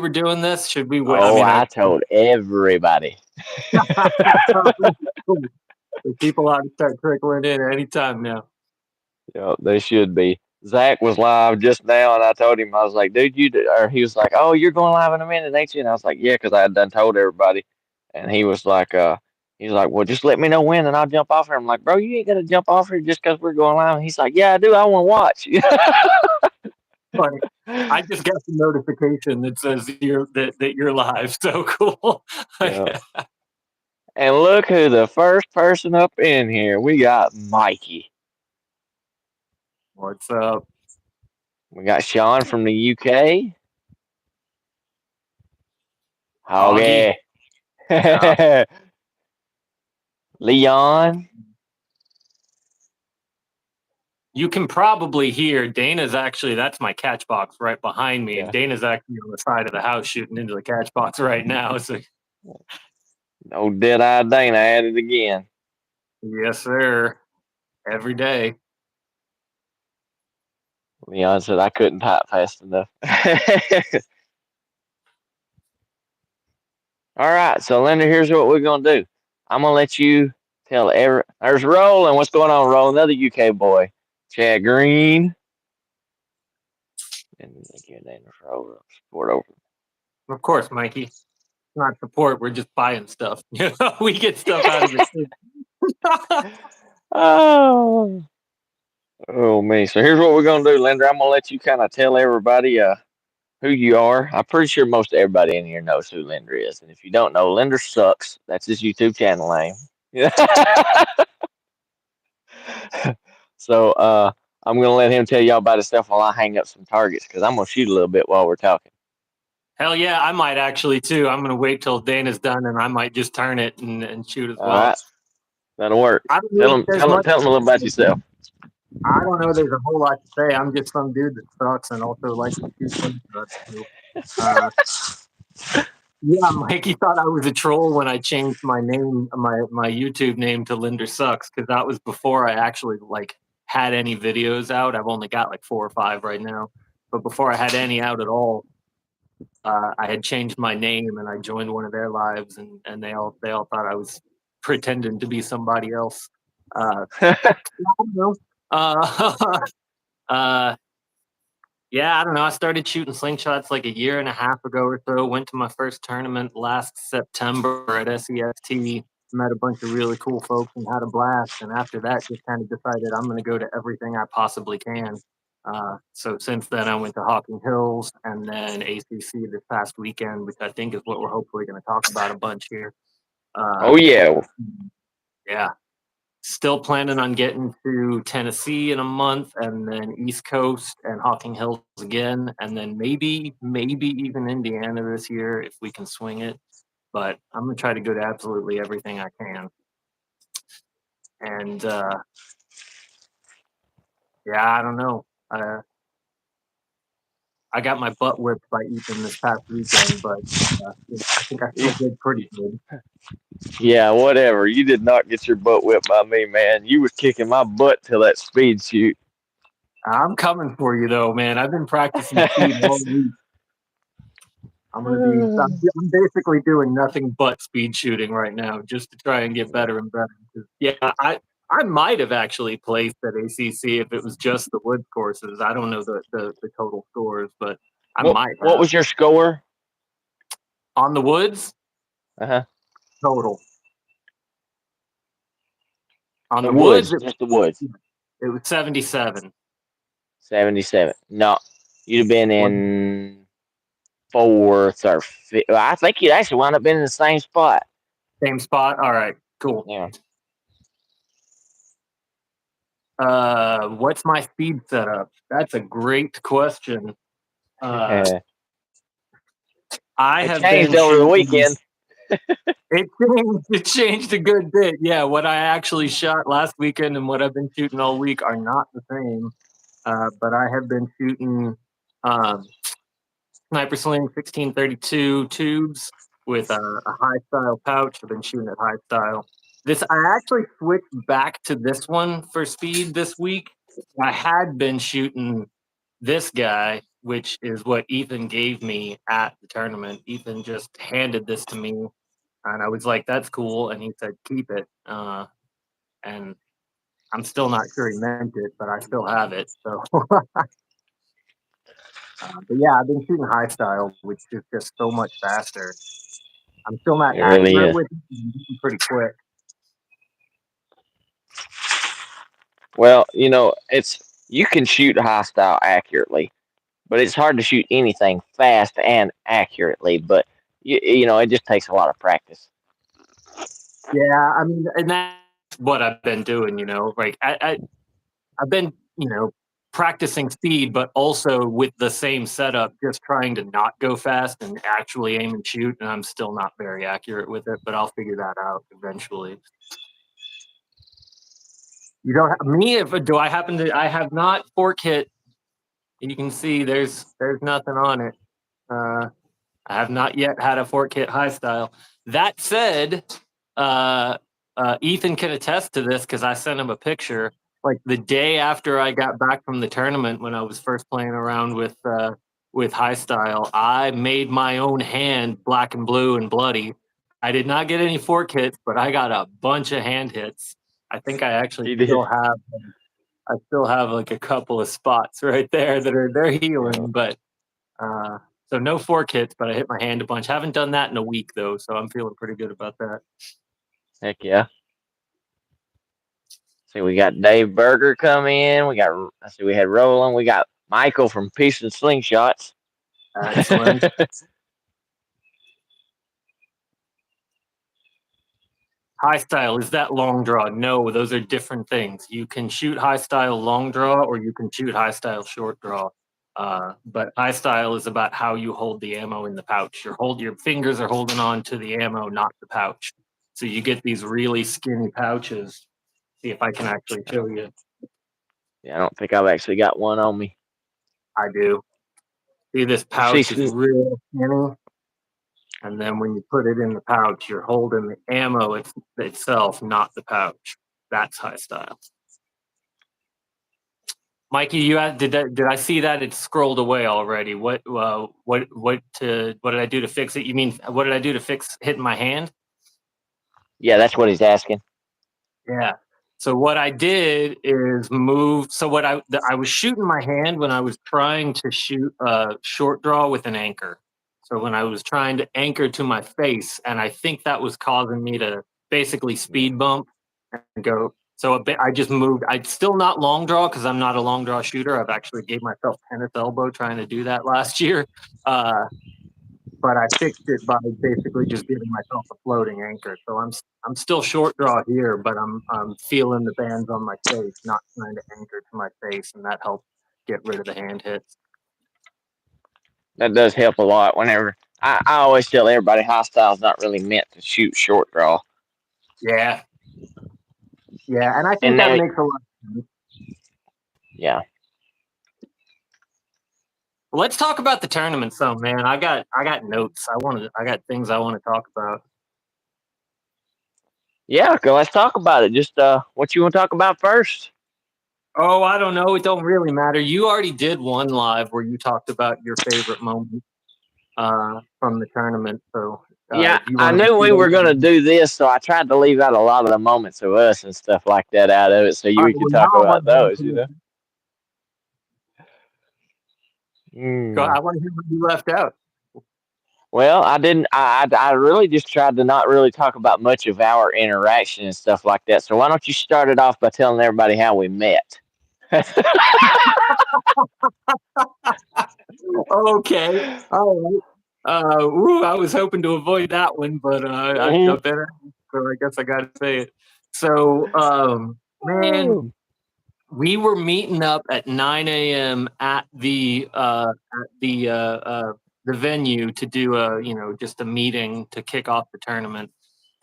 were doing this? Should we wait? I Oh, mean, I told everybody. the people ought to start trickling in anytime now. Yeah, they should be. Zach was live just now, and I told him, I was like, dude, or he was like, oh, you're going live in a minute, ain't you? And I was like, yeah, because I had done told everybody. And he's like, well, just let me know when, and I'll jump off here. I'm like, bro, you ain't gonna jump off here just because we're going live. And he's like, yeah, I do. I want to watch. Funny. I just got the notification that says that you're live. So cool. Yeah. And look who the first person up in here. We got Mikey. What's up? We got Sean from the UK. Augie. Hoggy. Leon. You can probably hear Dana's actually, that's my catch box right behind me. Yeah. And Dana's actually on the side of the house shooting into the catch box right now. So, Oh, dead-eyed Dana at it again. yes, sir. Every day. Leon said I couldn't type fast enough. All right, so Linda, here's what we're gonna do. I'm gonna let you tell there's Roland. What's going on, Roland? Another UK boy. Chad Green. And support over. Of course, Mikey. It's not support. We're just buying stuff. We get stuff out of it. Oh me. So here's what we're gonna do, Linda. I'm gonna let you kind of tell everybody who you are. I'm pretty sure most everybody in here knows who Linder is. And if you don't know, Linder Sucks. That's his YouTube channel name. Yeah. So I'm gonna let him tell y'all about his stuff while I hang up some targets because I'm gonna shoot a little bit while we're talking. Hell yeah, I might actually too. I'm gonna wait till Dana's done and I might just turn it and shoot as well. All right. That'll work. Tell him a little about yourself. I don't know. There's a whole lot to say. I'm just some dude that sucks and also likes to shoot guns. Yeah, Mikey thought I was a troll when I changed my name, my YouTube name to Linder Sucks, because that was before I actually had any videos out. I've only got 4 or 5 right now, but before I had any out at all, I had changed my name and I joined one of their lives, and they all thought I was pretending to be somebody else. I don't know. Yeah, I don't know. I started shooting slingshots a year and a half ago or so. Went to my first tournament last September at SEST. Met a bunch of really cool folks and had a blast. And after that, just kind of decided I'm going to go to everything I possibly can. So since then, I went to Hocking Hills and then ACC this past weekend, which I think is what we're hopefully going to talk about a bunch here. Oh yeah. Yeah. Still planning on getting to Tennessee in a month, and then East Coast and Hocking Hills again, and then maybe even Indiana this year if we can swing it. But I'm gonna try to go to absolutely everything I can. And yeah, I don't know. I got my butt whipped by Ethan this past weekend, but I think I still did pretty good. Yeah, whatever. You did not get your butt whipped by me, man. You was kicking my butt till that speed shoot. I'm coming for you though, man. I've been practicing speed all week. I'm basically doing nothing but speed shooting right now just to try and get better and better. Yeah, I might have actually placed at ACC if it was just the woods courses. I don't know the total scores, but I might have. What was your score? On the woods? Total. On the woods? Just the woods. It was 77. 77. No, you'd have been in 4th or 5th. I think you'd actually wound up being in the same spot. Same spot? All right, cool. Yeah. What's my speed setup? That's a great question. I have changed over the weekend. It changed a good bit. Yeah, what I actually shot last weekend and what I've been shooting all week are not the same. But I have been shooting Sniper Sling 1632 tubes with a high style pouch. I've been shooting at high style. I actually switched back to this one for speed this week. I had been shooting this guy, which is what Ethan gave me at the tournament. Ethan just handed this to me, and I was like, "That's cool," and he said, "Keep it." And I'm still not sure he meant it, but I still have it. So, but yeah, I've been shooting high style, which is just so much faster. I'm still not It really accurate is. with it. I'm pretty quick. Well, you can shoot high style accurately, but it's hard to shoot anything fast and accurately. But it just takes a lot of practice. Yeah, I mean, and that's what I've been doing. Like I've been, practicing speed, but also with the same setup, just trying to not go fast and actually aim and shoot. And I'm still not very accurate with it, but I'll figure that out eventually. You don't me if do I happen to I have not fork hit. You can see there's nothing on it. I have not yet had a fork hit high style. That said, uh, Ethan can attest to this because I sent him a picture. Like the day after I got back from the tournament, when I was first playing around with high style, I made my own hand black and blue and bloody. I did not get any fork hits, but I got a bunch of hand hits. I think I actually You did. still have like a couple of spots right there that they're Yeah. healing, but uh, so no fork hits, but I hit my hand a bunch. Haven't done that in a week though, so I'm feeling pretty good about that. Heck yeah. See, we got Dave Berger come in. We had Roland. We got Michael from Peace and Slingshots. Excellent. High style, is that long draw? No, those are different things. You can shoot high style long draw or you can shoot high style short draw. But high style is about how you hold the ammo in the pouch. Your fingers are holding on to the ammo, not the pouch. So you get these really skinny pouches. See if I can actually show you. Yeah, I don't think I've actually got one on me. I do. See, this You see, pouch is real skinny. And then when you put it in the pouch, you're holding the ammo itself, not the pouch. That's high style. Mikey, did I see that it scrolled away already? What did I do to fix it? You mean what did I do to fix hitting my hand? yeah, that's what he's asking. Yeah. So what I did is move. So I was shooting my hand when I was trying to shoot a short draw with an anchor. So when I was trying to anchor to my face, and I think that was causing me to basically speed bump and go. So I just moved. I'd still not long draw because I'm not a long draw shooter. I've actually gave myself tennis elbow trying to do that last year. Uh, but I fixed it by basically just giving myself a floating anchor. So I'm still short draw here, but I'm feeling the bands on my face, not trying to anchor to my face, and that helps get rid of the hand hits. That does help a lot. Whenever I always tell everybody, high style is not really meant to shoot short draw. Yeah, yeah, and I think And that now, makes a lot of sense. yeah, Let's talk about the tournament some, man. I got notes. I got things I want to talk about. yeah. Go. Let's talk about it. Just what you want to talk about first? Oh, I don't know. It don't really matter. You already did one live where you talked about your favorite moment from the tournament. So Yeah, do you I want to knew do we were gonna those? do this, so I tried to leave out a lot of the moments of us and stuff like that out of it, so All right, we could well, now talk I want about to hear those. from you. Mm. I want to hear what you left out. Well, I didn't. I really just tried to not really talk about much of our interaction and stuff like that. So why don't you start it off by telling everybody how we met? Okay. All right. I was hoping to avoid that one, but I better. So I guess I got to say it. So, man, we were meeting up at 9 a.m. at the venue to do just a meeting to kick off the tournament.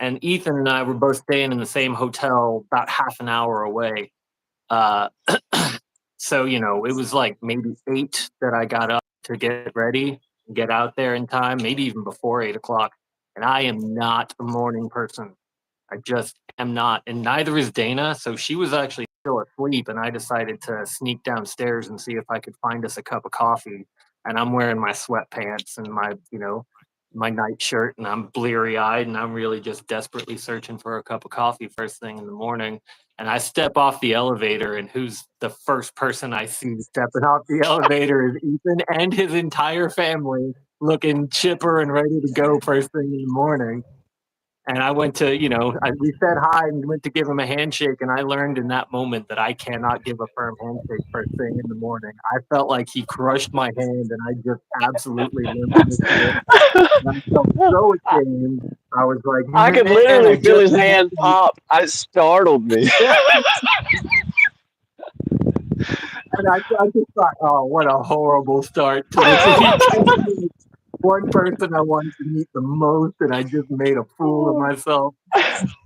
And Ethan and I were both staying in the same hotel about half an hour away. Uh, so it was like maybe 8 that I got up to get ready, get out there in time, maybe even before 8 o'clock. And I am not a morning person. I just am not, and neither is Dana. So she was actually still asleep, and I decided to sneak downstairs and see if I could find us a cup of coffee. 'Cause I didn't want to and I'm wearing my sweatpants and my, my nightshirt, and I'm bleary eyed, and I'm really just desperately searching for a cup of coffee first thing in the morning. And I step off the elevator, and who's the first person I see stepping off the elevator is Ethan and his entire family, looking chipper and ready to go first thing in the morning. And I went to, we said hi and went to give him a handshake. And I learned in that moment that I cannot give a firm handshake first thing in the morning. I felt like he crushed my hand, and I just absolutely limped it. And I felt so ashamed. I was like, I could man, literally feel his hand pop. It startled me. And I just thought, oh, what a horrible start to the week. One person I wanted to meet the most, and I just made a fool of myself.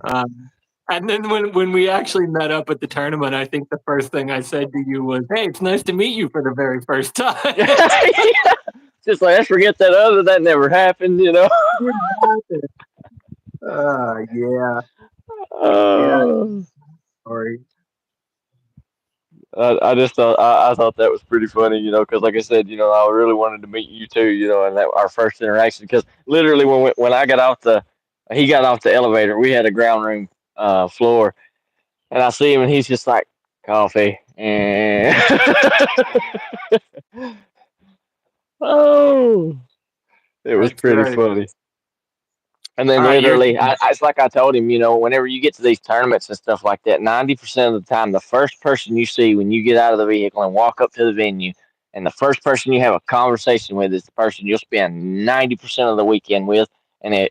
And then when we actually met up at the tournament, I think the first thing I said to you was, "Hey, it's nice to meet you for the very first time." Just like, let's forget that never happened, Yeah. Sorry. I just thought I thought that was pretty funny, because like I said, I really wanted to meet you too, and that our first interaction, because literally when I got off he got off the elevator, we had a ground room floor, and I see him, and he's just like, coffee, and oh, it was That's pretty right. funny. And then All right, literally, it's like I told him, whenever you get to these tournaments and stuff like that, 90% of the time, the first person you see when you get out of the vehicle and walk up to the venue, and the first person you have a conversation with is the person you'll spend 90% of the weekend with. And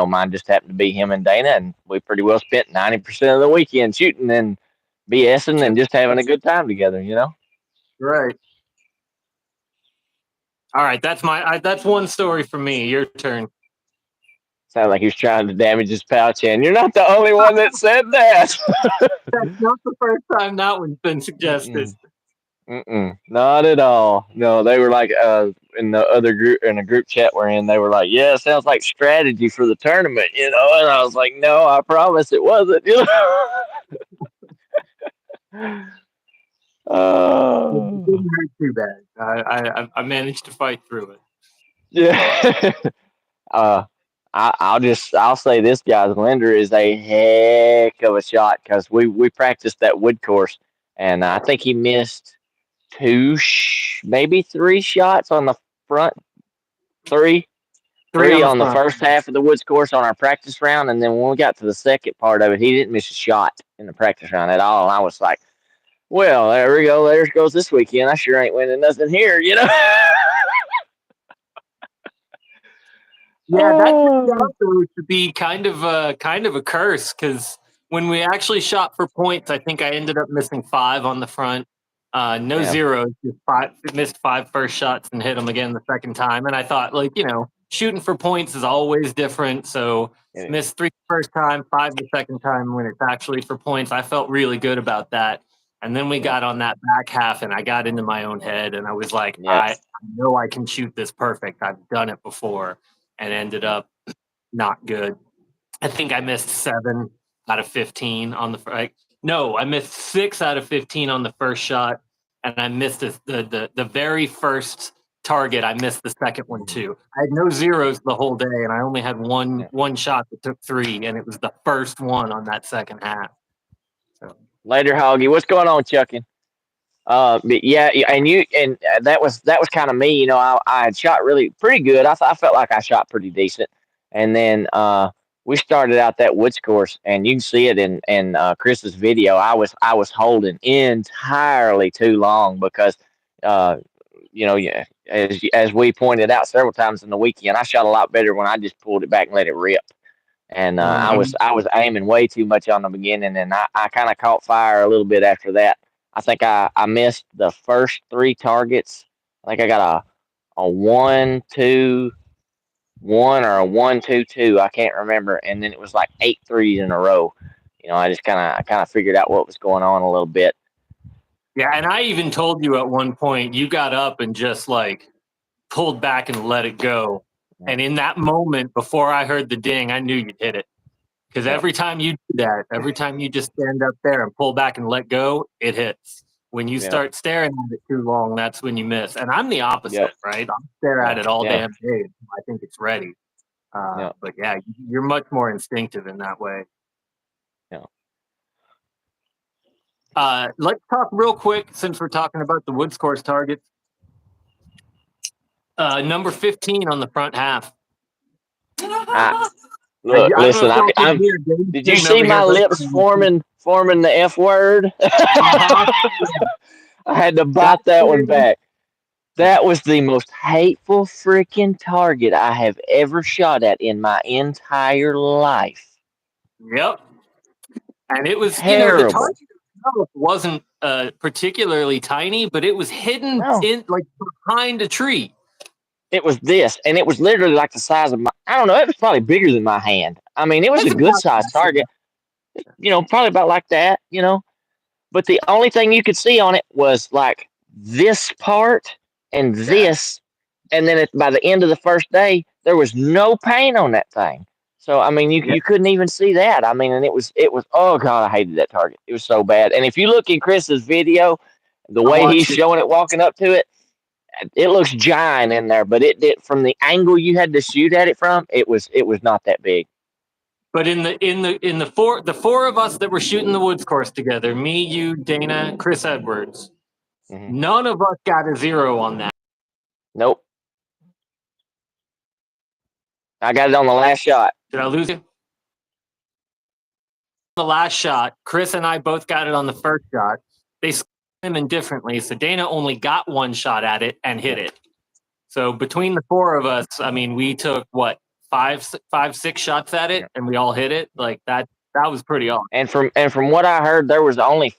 mine just happened to be him and Dana, and we pretty well spent 90% of the weekend shooting and BSing and just having a good time together, Right. All right, that's one story for me. Your turn. Sounded like he was trying to damage his pouch, and you're not the only one that said that. That's not the first time that one's been suggested. Not at all. No, they were like in the other group in a group chat we're in. They were like, "Yeah, it sounds like strategy for the tournament," And I was like, "No, I promise it wasn't." It didn't hurt too bad. I managed to fight through it. Yeah. I'll say this guy's Linder is a heck of a shot, because we practiced that wood course, and I think he missed maybe three shots on the front. Three on the first half of the woods course on our practice round, and then when we got to the second part of it, he didn't miss a shot in the practice round at all. And I was like, well, there we go. There goes this weekend. I sure ain't winning nothing here, Yeah, that turned out to be kind of a curse, because when we actually shot for points, I think I ended up missing 5 on the front. No zeros, just missed 5 first shots and hit them again the second time. And I thought, shooting for points is always different. So missed 3 the first time, 5 the second time when it's actually for points. I felt really good about that. And then we got on that back half, and I got into my own head, and I was like, I know I can shoot this perfect. I've done it before, and ended up not good. I think I missed 7 out of 15 on the no, I missed 6 out of 15 on the first shot, and I missed the very first target. I missed the second one too. I had no zeros the whole day, and I only had one shot that took 3, and it was the first one on that second half. So. Later, Hoggy, what's going on, Chuckin? But yeah, and that was kind of me. I had shot really pretty good. I felt like I shot pretty decent, and then we started out that woods course, and you can see it in Chris's video. I was holding entirely too long, because as we pointed out several times in the weekend, I shot a lot better when I just pulled it back and let it rip. And I was aiming way too much on the beginning, and I kind of caught fire a little bit after that. I think I missed the first 3 targets. I think I got a 1-2-1 or a 1-2-2. I can't remember. And then it was like 8 threes in a row. I just kind of figured out what was going on a little bit. Yeah, and I even told you at one point, you got up and just like pulled back and let it go. And in that moment, before I heard the ding, I knew you'd hit it. Because every time you do that, every time you just stand up there and pull back and let go, it hits. When you Yeah. start staring at it too long, that's when you miss. And I'm the opposite, Yep. right? I stare at it all Yeah. damn day. I think it's ready. Yeah. But yeah, you're much more instinctive in that way. Yeah. Let's talk real quick since we're talking about the Woods Course targets. Number 15 on the front half. Look, I don't know listen. if y'all can I'm. hear Dave's Did you sitting see over my here lips listening. forming the F word? Uh-huh. I had to bite that one back. That was the most hateful freaking target I have ever shot at in my entire life. Yep. And it was, the Terrible. target itself wasn't particularly tiny, but it was hidden No. in like behind a tree. It was this, and it was literally like the size of my. I don't know. It was probably bigger than my hand. I mean, it was It's a good about sized that. target. Probably about like that. But the only thing you could see on it was like this part and this, and then by the end of the first day, there was no paint on that thing. So I mean, you couldn't even see that. I mean, and it was oh god, I hated that target. It was so bad. And if you look in Chris's video, the way he's showing it walking up to it, it looks giant in there. But it did from the angle you had to shoot at it from, it was not that big. But in the four of us that were shooting the Woods Course together, me, you, Dana, Chris Edwards, none of us got a 0 on that. Nope. I got it on the last shot. Did I lose you? The last shot, Chris and I both got it on the first shot. They scored them indifferently, so Dana only got one shot at it and hit it. So between the four of us, I mean, we took what 5-6 shots at it, and we all hit it. Like that was pretty awesome. And from what I heard, there was only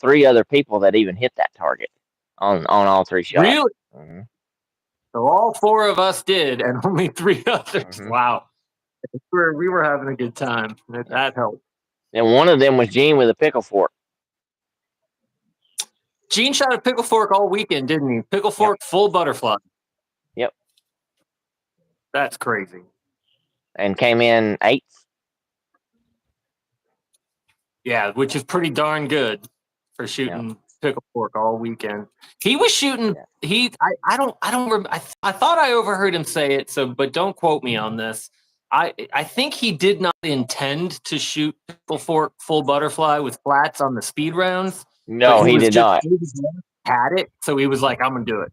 3 other people that even hit that target on all 3 shots. Really? So all 4 of us did, and only 3 others. Wow, we were having a good time. That helped. And one of them was Gene with a pickle fork. Gene shot a pickle fork all weekend, didn't he? Pickle fork, full butterfly. Yep. That's crazy. And came in 8th. Yeah, which is pretty darn good for shooting pickle fork all weekend. He was shooting. I don't remember. I thought I overheard him say it. So, but don't quote me on this. I think he did not intend to shoot pickle fork full butterfly with flats on the speed rounds. No, he did not. Had it, so he was like, "I'm gonna do it,"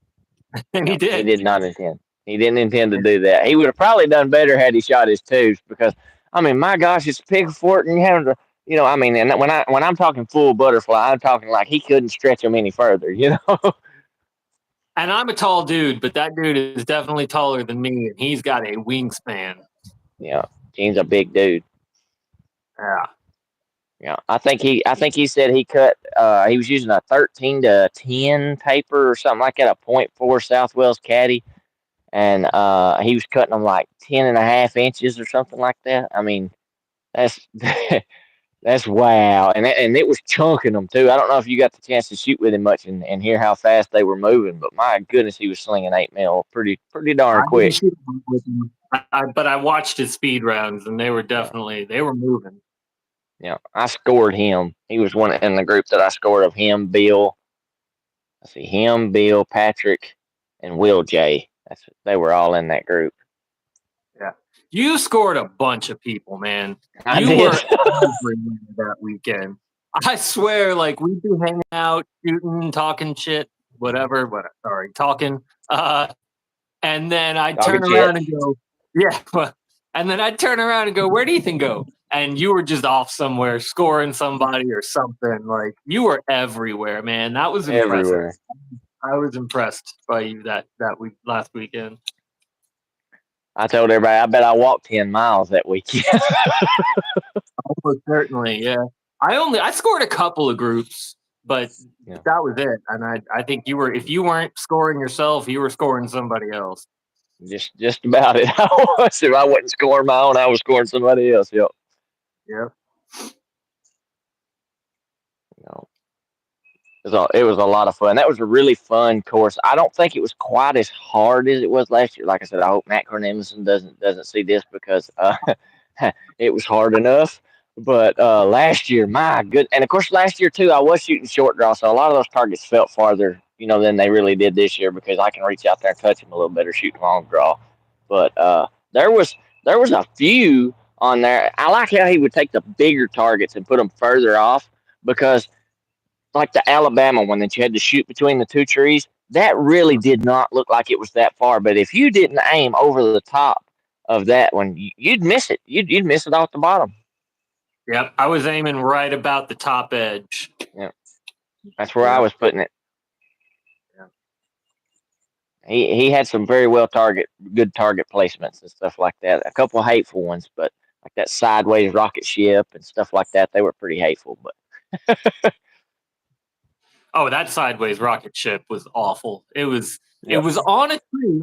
and he did. He did not intend. He didn't intend to do that. He would have probably done better had he shot his tubes because, I mean, my gosh, it's pickle fork and you having to. I mean, and when I'm talking full butterfly, I'm talking like he couldn't stretch them any further, And I'm a tall dude, but that dude is definitely taller than me, and he's got a wingspan. Yeah, Gene's a big dude. Yeah. Yeah, I think he said he cut. He was using a 13-10 taper or something like that, a .4 Southwells caddy, and he was cutting them like 10.5 inches or something like that. I mean, that's that's wow, and it was chunking them too. I don't know if you got the chance to shoot with him much and hear how fast they were moving, but my goodness, he was slinging 8 mil pretty darn quick. But I watched his speed rounds, and they were definitely they were moving. Yeah, I scored him. He was one in the group that I scored of him, Bill. I see him, Bill, Patrick, and Will J. They were all in that group. Yeah, you scored a bunch of people, man. I you did. were everywhere that weekend. I swear, like we'd be hanging out, shooting, talking shit, whatever. Sorry, talking. And then I'd turn around and go, yeah. And then I'd turn around and go, where'd Ethan go? And you were just off somewhere scoring somebody or something. Like you were everywhere, man. That was impressive. Everywhere. I was impressed by you that week last weekend. I told everybody I bet I walked 10 miles that weekend. Almost certainly, yeah. I scored a couple of groups, but that was it. And I think if you weren't scoring yourself, you were scoring somebody else. Just about it. I was. If I wasn't scoring my own, I was scoring somebody else. Yep. Yeah. It was a lot of fun. That was a really fun course. I don't think it was quite as hard as it was last year. Like I said, I hope Matt Cornelison doesn't see this because it was hard enough. But last year, my good, and of course last year too, I was shooting short draw, so a lot of those targets felt farther, than they really did this year because I can reach out there and touch them a little better shooting long draw. But there was there was a few on there. I like how he would take the bigger targets and put them further off because, like the Alabama one that you had to shoot between the two trees, that really did not look like it was that far. But if you didn't aim over the top of that one, you'd miss it. You'd miss it off the bottom. Yep, I was aiming right about the top edge. Yeah, that's where I was putting it. Yeah. He had some very good target placements and stuff like that. A couple hateful ones, but like that sideways rocket ship and stuff like that, they were pretty hateful. But Oh, that sideways rocket ship was awful. It was on a tree,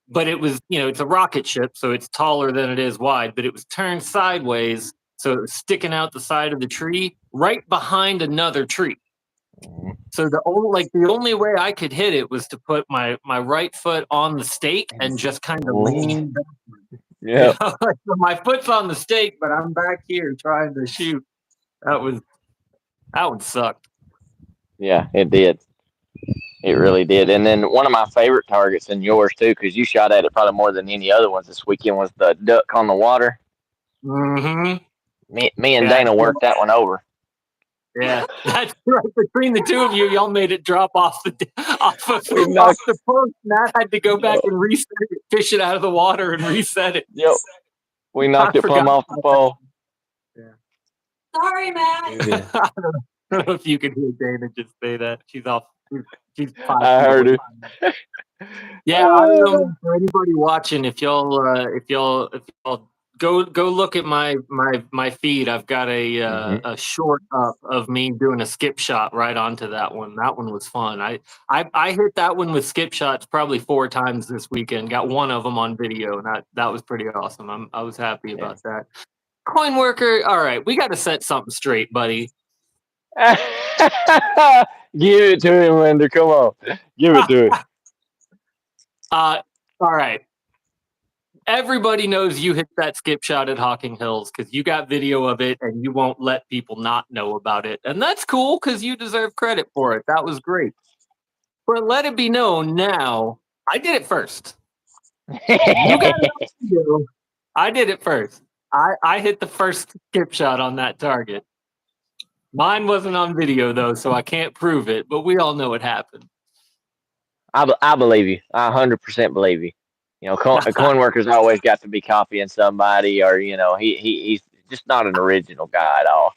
but it was, it's a rocket ship, so it's taller than it is wide, but it was turned sideways, so it was sticking out the side of the tree right behind another tree. So the only way I could hit it was to put my right foot on the stake and just kind of lean back. Yeah, So my foot's on the stake, but I'm back here trying to shoot. That one sucked. yeah, it did. It really did. And then one of my favorite targets, and yours too, because you shot at it probably more than any other ones this weekend, was the duck on the water. Mm-hmm. Me and Dana worked that one over. Yeah, that's right. Between the two of you, y'all made it drop off the post. Matt had to go back and reset it, fish it out of the water, and reset it. Yep, we knocked it plumb off the pole. Yeah. Sorry, Matt. Yeah. I don't know if you could hear Dana just say that. She's off. She's fine. I heard it. Yeah, I don't know for anybody watching. If y'all go look at my feed. I've got a short up of me doing a skip shot right onto that one. That one was fun. I hit that one with skip shots probably 4 times this weekend. Got one of them on video, and that was pretty awesome. I was happy about that. Coin worker, all right, we got to set something straight, buddy. Give it to him, Linder. Come on, give it to him. All right. Everybody knows you hit that skip shot at Hocking Hills because you got video of it and you won't let people not know about it. And that's cool because you deserve credit for it. That was great. But let it be known now, I did it first. You got video. I did it first. I hit the first skip shot on that target. Mine wasn't on video, though, so I can't prove it. But we all know it happened. I believe you. I 100% believe you. Coin worker's always got to be copying somebody, or he's just not an original guy at all.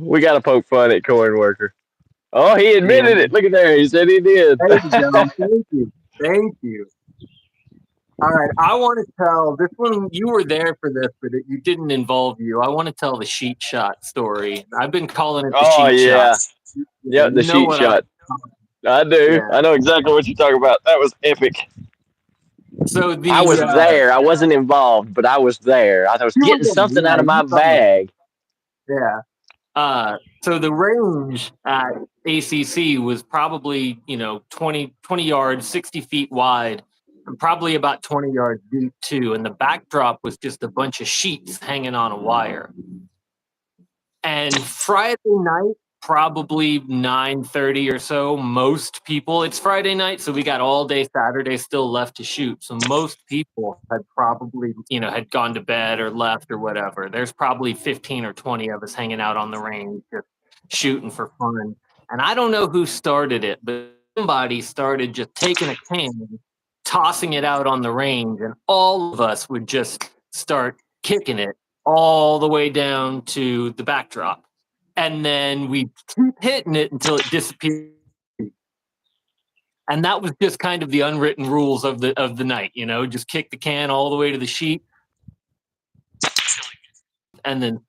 We got to poke fun at coin worker. Oh, he admitted it. Look at there. He said he did. There you go. Thank you. All right, I want to tell this one. You were there for this, but it didn't involve you. I want to tell the sheet shot story. I've been calling it the sheet shot. Yep, the sheet shot. I do. Yeah. I know exactly what you're talking about. That was epic. So I was there. I wasn't involved, but I was there. I was getting something out of my bag. Yeah. So the range at ACC was probably 20 yards, 60 feet wide. And probably about 20 yards deep too, and the backdrop was just a bunch of sheets hanging on a wire. And Friday night, probably 9:30 or so, most people, it's Friday night, so we got all day Saturday still left to shoot. So most people had probably, had gone to bed or left or whatever. There's probably 15 or 20 of us hanging out on the range, just shooting for fun. And I don't know who started it, but somebody started just taking a can, tossing it out on the range, and all of us would just start kicking it all the way down to the backdrop. And then we keep hitting it until it disappeared. And that was just kind of the unwritten rules of the night, just kick the can all the way to the sheet. And then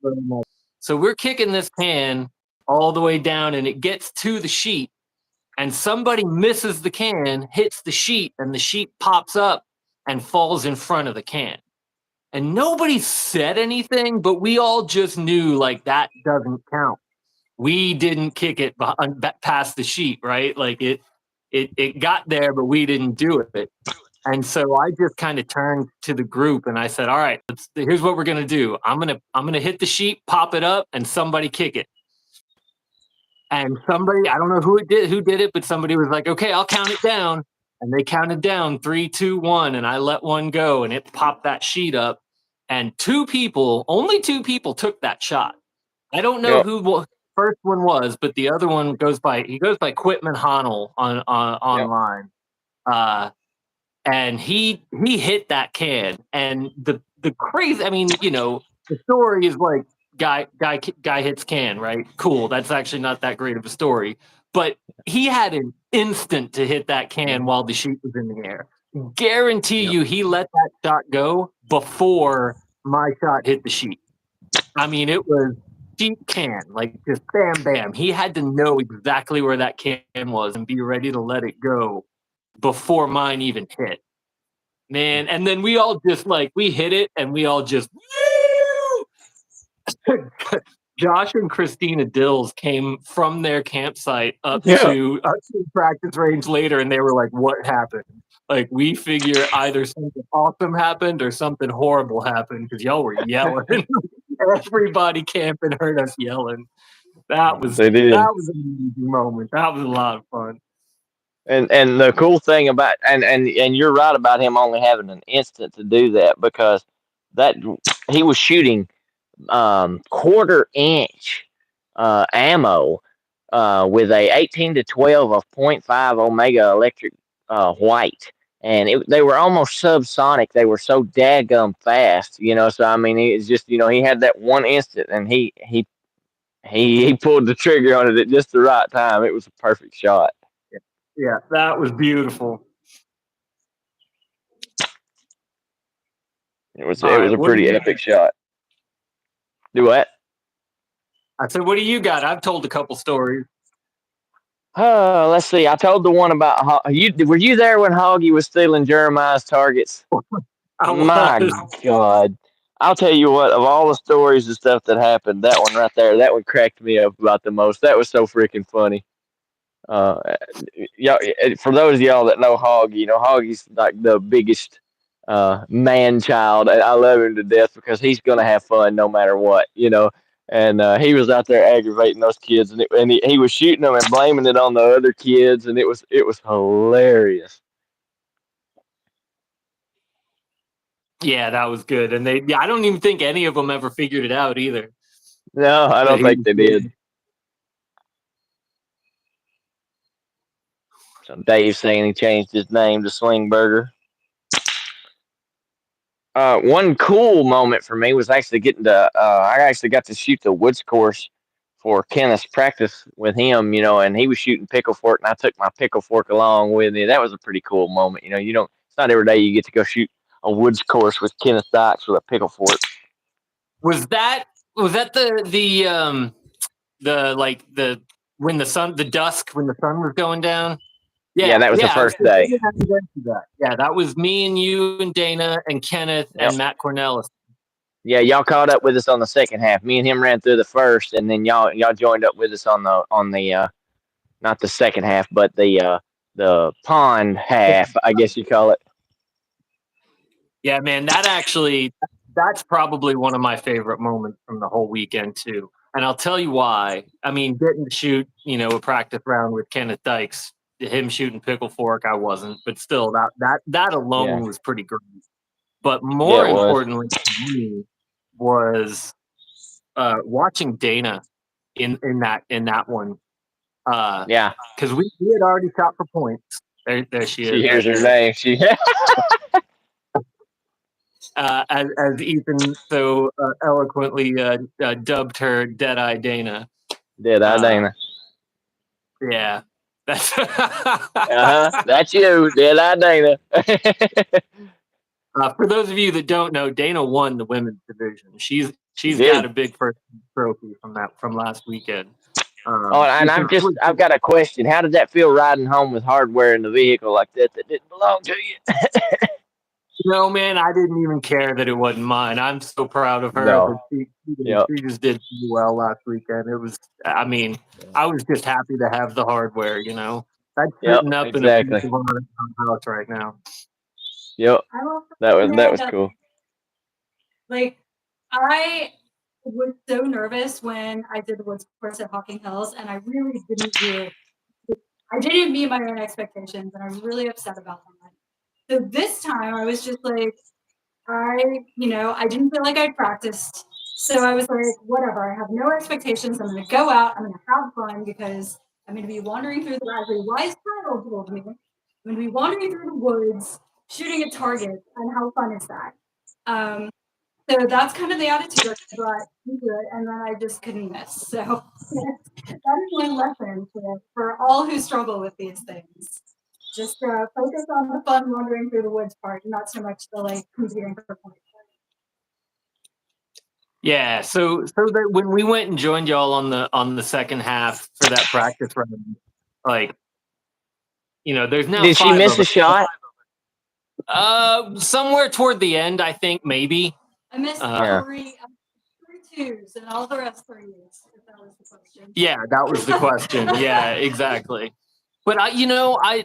so we're kicking this can all the way down, and it gets to the sheet. And somebody misses the can, hits the sheet, and the sheet pops up and falls in front of the can. And nobody said anything, but we all just knew, that doesn't count. We didn't kick it past the sheet, right? it got there, but we didn't do it. And so I just kind of turned to the group and I said, all right, here's what we're going to do. I'm going to hit the sheet, pop it up, and somebody kick it. And somebody, I don't know who did it, but somebody was like, okay, I'll count it down. And they counted down 3, 2, 1, and I let one go and it popped that sheet up. And only two people took that shot. I don't know who the first one was, but the other one goes by Quitman Honnell online. And he hit that can. And the crazy, I mean, the story is like guy hits can, right? Cool. That's actually not that great of a story. But he had an instant to hit that can while the sheet was in the air. Guarantee you he let that shot go before my shot hit the sheet. I mean, it was sheet can, like just bam, bam. He had to know exactly where that can was and be ready to let it go before mine even hit. Man, and then we all just we hit it and we all just Josh and Christina Dills came from their campsite up to the practice range later, and they were like, what happened? Like, we figure either something awesome happened or something horrible happened because y'all were yelling. Everybody camping heard us yelling. That was an amazing moment. That was a lot of fun. And the cool thing about and you're right about him only having an instant to do that, because that he was shooting 1/4 inch ammo with a 18 to 12 of 0.5 Omega electric white, and they were almost subsonic. They were so daggum fast, So I mean, it's just he had that one instant, and he pulled the trigger on it at just the right time. It was a perfect shot. Yeah, that was beautiful. It was a pretty epic shot. Do what? I said, what do you got? I've told a couple stories. Let's see. I told the one about were you there when Hoggy was stealing Jeremiah's targets? My God. I'll tell you what, of all the stories and stuff that happened, that one right there, that one cracked me up about the most. That was so freaking funny. Y'all, for those of y'all that know Hoggy, Hoggy's like the biggest man child, and I love him to death because he's gonna have fun no matter what, And he was out there aggravating those kids, and he was shooting them and blaming it on the other kids, and it was hilarious. Yeah, that was good, and I don't even think any of them ever figured it out either. No, I don't think they did. So Dave saying he changed his name to Slingburger. One cool moment for me was actually getting to. I actually got to shoot the woods course for Kenneth's practice with him, and he was shooting pickle fork, and I took my pickle fork along with me. That was a pretty cool moment, You don't. It's not every day you get to go shoot a woods course with Kenneth Dykes with a pickle fork. Was that the when the dusk when the sun was going down? Yeah, that was the first day. Yeah, that was me and you and Dana and Kenneth and Matt Cornelis. Yeah, y'all caught up with us on the second half. Me and him ran through the first, and then y'all joined up with us on the not the second half, but the pond half, I guess you call it. Yeah, man, that's probably one of my favorite moments from the whole weekend too. And I'll tell you why. I mean, getting to shoot, a practice round with Kenneth Dykes, him shooting pickle fork, I wasn't, but still that alone was pretty great. But more importantly to me was watching Dana in that one. Because we had already shot for points. There she is. She hears her name. As Ethan so eloquently dubbed her Deadeye Dana. Deadeye Dana. Yeah. That's that's you, Deadeye Dana. For those of you that don't know, Dana won the women's division. She's got a big first trophy from last weekend. And I've got a question. How did that feel riding home with hardware in the vehicle like that didn't belong to you? No, man, I didn't even care that it wasn't mine. I'm so proud of her. No. She just did well last weekend. It was, I was just happy to have the hardware, That's Yep, written up exactly. in a house right now. Yep, I will that admit was that, cool. like, I was so nervous when I did the woods course at Hocking Hills, and I really didn't do. I didn't meet my own expectations, and I was really upset about that. So this time, I was just like, I didn't feel like I'd practiced. So I was like, whatever, I have no expectations. I'm going to go out. I'm going to have fun because I'm going to be wandering through the, as a wise child told me, I'm going to be wandering through the woods, shooting at targets. And how fun is that? Um, so that's kind of the attitude I brought into it. And then I just couldn't miss. So that is one lesson for all who struggle with these things. Just focus on the fun wandering through the woods part, not so much the like competing for points. Yeah, so that when we went and joined y'all on the second half for that practice run, like, there's now Did she 5 miss of a us. shot? Somewhere toward the end, I think maybe. I missed Yeah. three twos and all the rest 3s, if that was the question. Yeah, that was the question. Yeah, exactly. But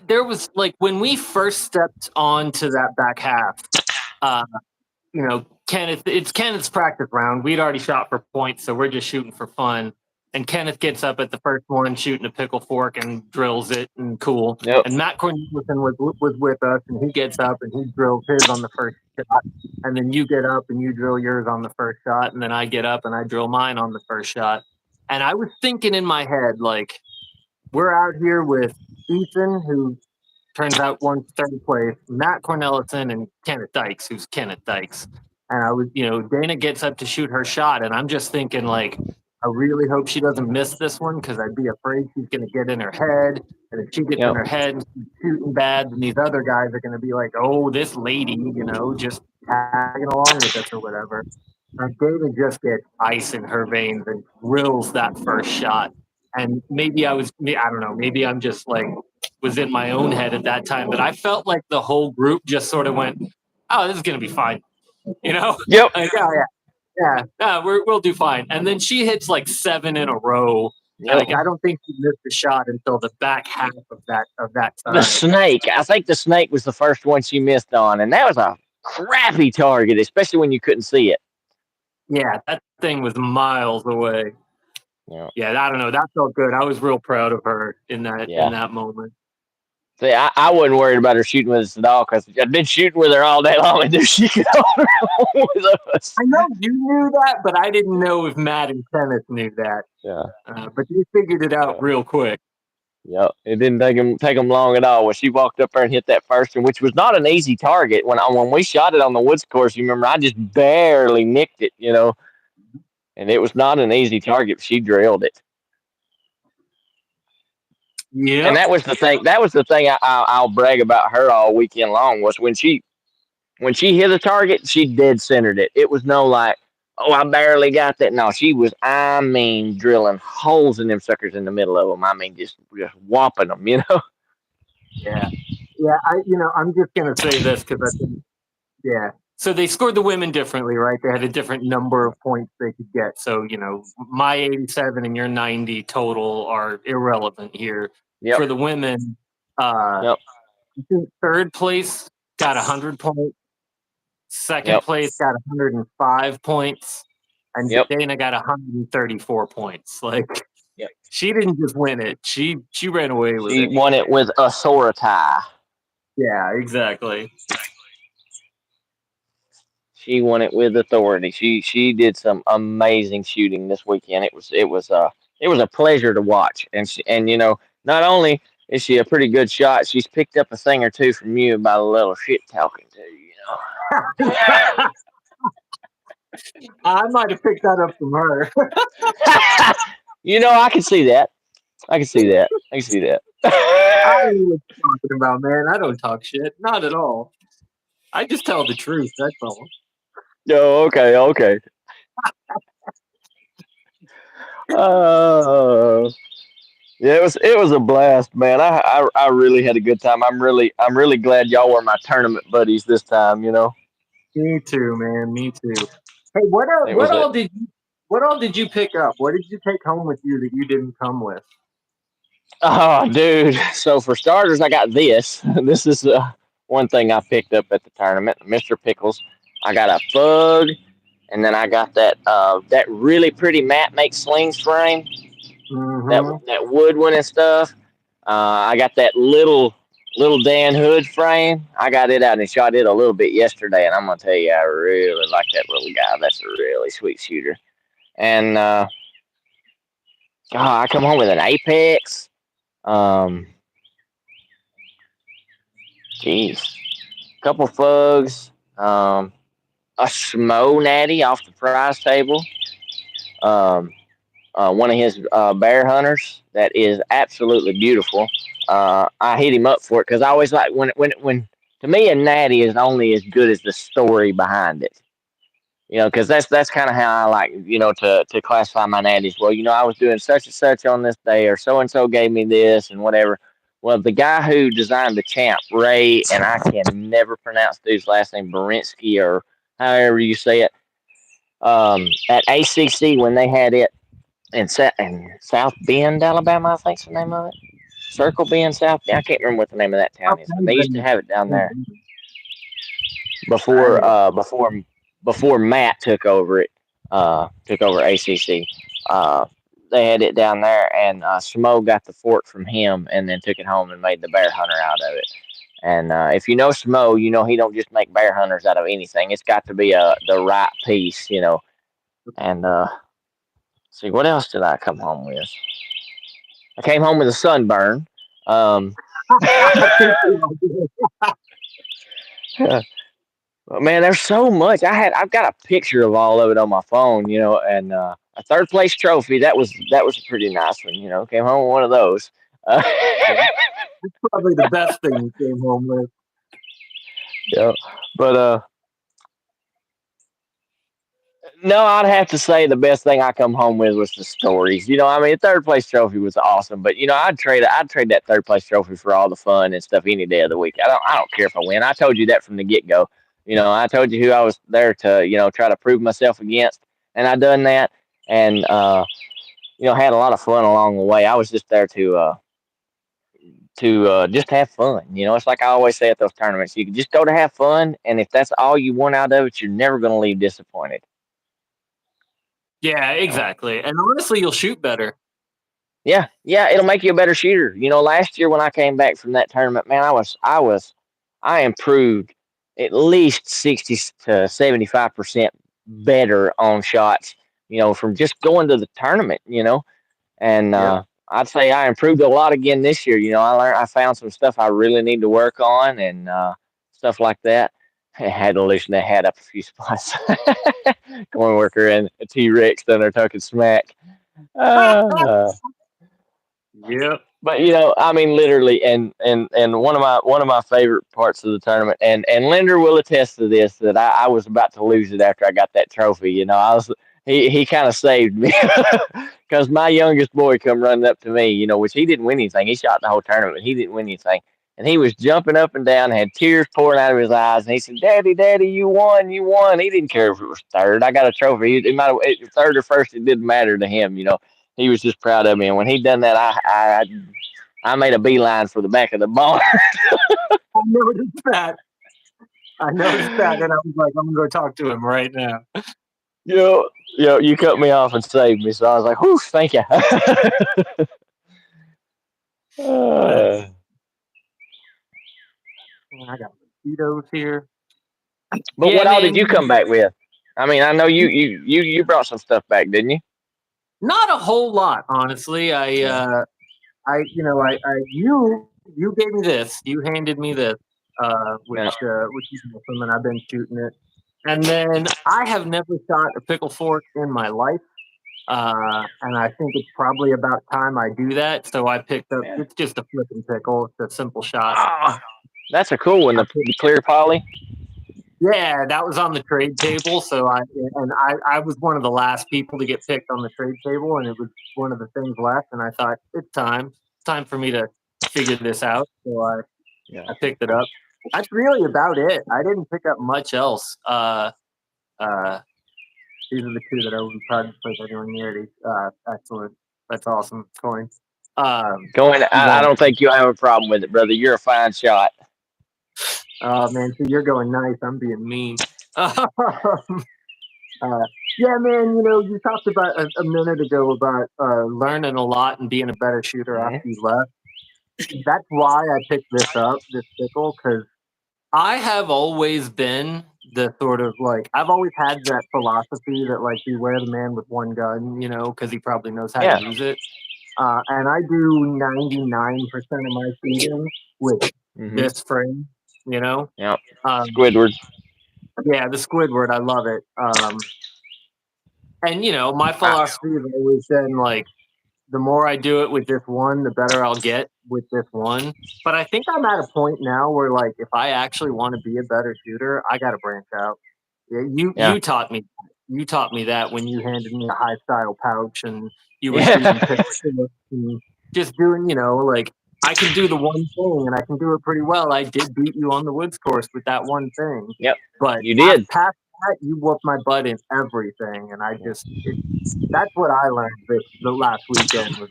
there was like when we first stepped onto that back half, it's Kenneth's practice round. We'd already shot for points, so we're just shooting for fun. And Kenneth gets up at the first one, shooting a pickle fork and drills it, and cool. Yep. And Matt Cornelison was with us, and he gets up and he drills his on the first shot. And then you get up and you drill yours on the first shot, and then I get up and I drill mine on the first shot. And I was thinking in my head, like, we're out here with Ethan, who turns out won third place, Matt Cornelison, and Kenneth Dykes, who's Kenneth Dykes. And I was, Dana gets up to shoot her shot, and I'm just thinking, like, I really hope she doesn't miss this one because I'd be afraid she's going to get in her head. And if she gets in her head and she's shooting bad, then these other guys are going to be like, oh, this lady, just tagging along with us or whatever. And Dana just gets ice in her veins and drills that first shot. And maybe I don't know, maybe I'm just like, was in my own head at that time, but I felt like the whole group just sort of went, oh, this is going to be fine. Yep. Like, we'll do fine. And then she hits like 7 in a row. Yep. Like, I don't think she missed the shot until the back half of that time. The snake. I think the snake was the first one she missed on, and that was a crappy target, especially when you couldn't see it. Yeah, that thing was miles away. Yeah, I don't know. That felt good. I was real proud of her in that moment. See, I wasn't worried about her shooting with us at all because I've been shooting with her all day long and then she could hold her own with us. I know you knew that, but I didn't know if Matt and Kenneth knew that. Yeah. But you figured it out real quick. Yep. It didn't take them long at all. When she walked up there and hit that first one, which was not an easy target. When we shot it on the woods course, you remember, I just barely nicked it, and it was not an easy target. She drilled it. Yeah. And that was the thing. That was the thing I'll brag about her all weekend long was when she hit a target, she dead centered it. It was no like, oh, I barely got that. No, she was, drilling holes in them suckers in the middle of them. Just whopping them, Yeah. Yeah. I'm just going to say this because I think, yeah. So they scored the women differently, right? They had a different number of points they could get. So, my 87 and your 90 total are irrelevant here. Yep. For the women, Yep. I think third place got 100 points. Second place got 105 points. And Dana got 134 points. Like, she didn't just win it. She ran away with it. She won it with authority. Yeah, exactly. She won it with authority. She did some amazing shooting this weekend. It was a pleasure to watch. And not only is she a pretty good shot, she's picked up a thing or two from you about a little shit talking too. I might have picked that up from her. I can see that. I can see that. I don't know what you're talking about, man. I don't talk shit. Not at all. I just tell the truth. That's all. Oh, okay. Yeah, it was a blast, man. I really had a good time. I'm really glad y'all were my tournament buddies this time. Me too, man. Me too. Hey, what all did you pick up? What did you take home with you that you didn't come with? Oh, dude. So for starters, I got this. This is one thing I picked up at the tournament, Mr. Pickles. I got a Fug, and then I got that really pretty Matt Make Slings frame, Hmm. that wood one and stuff. I got that little Dan Hood frame. I got it out and shot it a little bit yesterday, and I'm gonna tell you, I really like that little guy. That's a really sweet shooter. And I come home with an Apex. Um, Jeez, couple Fugs. A Smo Natty off the prize table. Um, one of his bear hunters that is absolutely beautiful. I hit him up for it because I always like when to me a natty is only as good as the story behind it. Because that's kind of how I like to classify my natties. Well, I was doing such and such on this day, or so and so gave me this and whatever. Well, the guy who designed the champ, Ray, and I can never pronounce the dude's last name, Berinsky or however you say it. At ACC when they had it in South Bend, Alabama, I think's the name of it. Circle Bend, South Bend. I can't remember what the name of that town is, but they used to have it down there before before Matt took over it. Took over ACC. They had it down there, and Smo got the fork from him, and then took it home and made the bear hunter out of it. And if you know Smo, you know he don't just make bear hunters out of anything. It's got to be the right piece. And see, what else did I come home with? I came home with a sunburn. Man, there's so much. I've got a picture of all of it on my phone, and a third place trophy. That was a pretty nice one. Came home with one of those. Probably the best thing you came home with. Yeah, but no, I'd have to say the best thing I come home with was the stories. I mean, third place trophy was awesome, but I'd trade that third place trophy for all the fun and stuff any day of the week. I don't care if I win. I told you that from the get go. I told you who I was there to try to prove myself against, and I done that, and had a lot of fun along the way. I was just there to just have fun. It's like I always say at those tournaments, you can just go to have fun, and if that's all you want out of it, you're never going to leave disappointed. Yeah, exactly. And honestly, you'll shoot better. Yeah, it'll make you a better shooter. Last year when I came back from that tournament, man, I improved at least 60 to 75% better on shots. From just going to the tournament. And Yeah. I'd say I improved a lot again this year. I found some stuff I really need to work on and stuff like that. I had to loosen that hat up a few spots. Corn worker and a T Rex down there talking smack. Uh, Yep. but I mean, literally, and one of my favorite parts of the tournament, and Linder will attest to this, that I was about to lose it after I got that trophy. He kind of saved me because my youngest boy come running up to me, which he didn't win anything. He shot the whole tournament, but he didn't win anything, and he was jumping up and down, had tears pouring out of his eyes, and he said, "Daddy, you won, you won." He didn't care if it was third. I got a trophy. It might have third or first. It didn't matter to him. He was just proud of me, and when he done that, I made a beeline for the back of the barn. I noticed that. And I was like, I'm gonna go talk to him right now. You cut me off and saved me, so I was like, "Whew, thank you." Uh, I got mosquitoes here. but Yeah, what all did man. you come back with? I mean, I know you brought some stuff back, didn't you? Not a whole lot, honestly. You gave me this. You handed me this, Yeah. which is awesome, and I've been shooting it. And then I have never shot a pickle fork in my life, and I think it's probably about time I do that. So I picked up. Yeah. It's just a flipping pickle. It's a simple shot. Oh, that's a cool one. The clear poly. Yeah, that was on the trade table. So I was one of the last people to get picked on the trade table, and it was one of the things left. And I thought it's time for me to figure this out. So Yeah. I picked it up. That's really about it. I didn't pick up much else. These are the two that I would probably play anyone near. Excellent. That's awesome. Coin. I don't think you'll have a problem with it, brother. You're a fine shot. Oh man, see, you're going nice. I'm being mean. Yeah, man. You talked about a minute ago about learning a lot and being a better shooter after you left. That's why I picked this pickle, because I have always been the sort of like I've always had that philosophy that like beware the man with one gun, because he probably knows how Yeah. to use it. And I do 99% of my shooting with this frame, Yep. Squidward. Yeah, the Squidward. I love it. And my philosophy has always been like, the more I do it with this one, the better I'll get with this one. But I think I'm at a point now where, like, if I actually want to be a better shooter, I got to branch out. You taught me. You taught me that when you handed me a high style pouch and you were shooting pistols and just doing, like, I can do the one thing and I can do it pretty well. I did beat you on the woods course with that one thing. Yep. But You did. past that, you whooped my butt in everything, and that's what I learned the last weekend was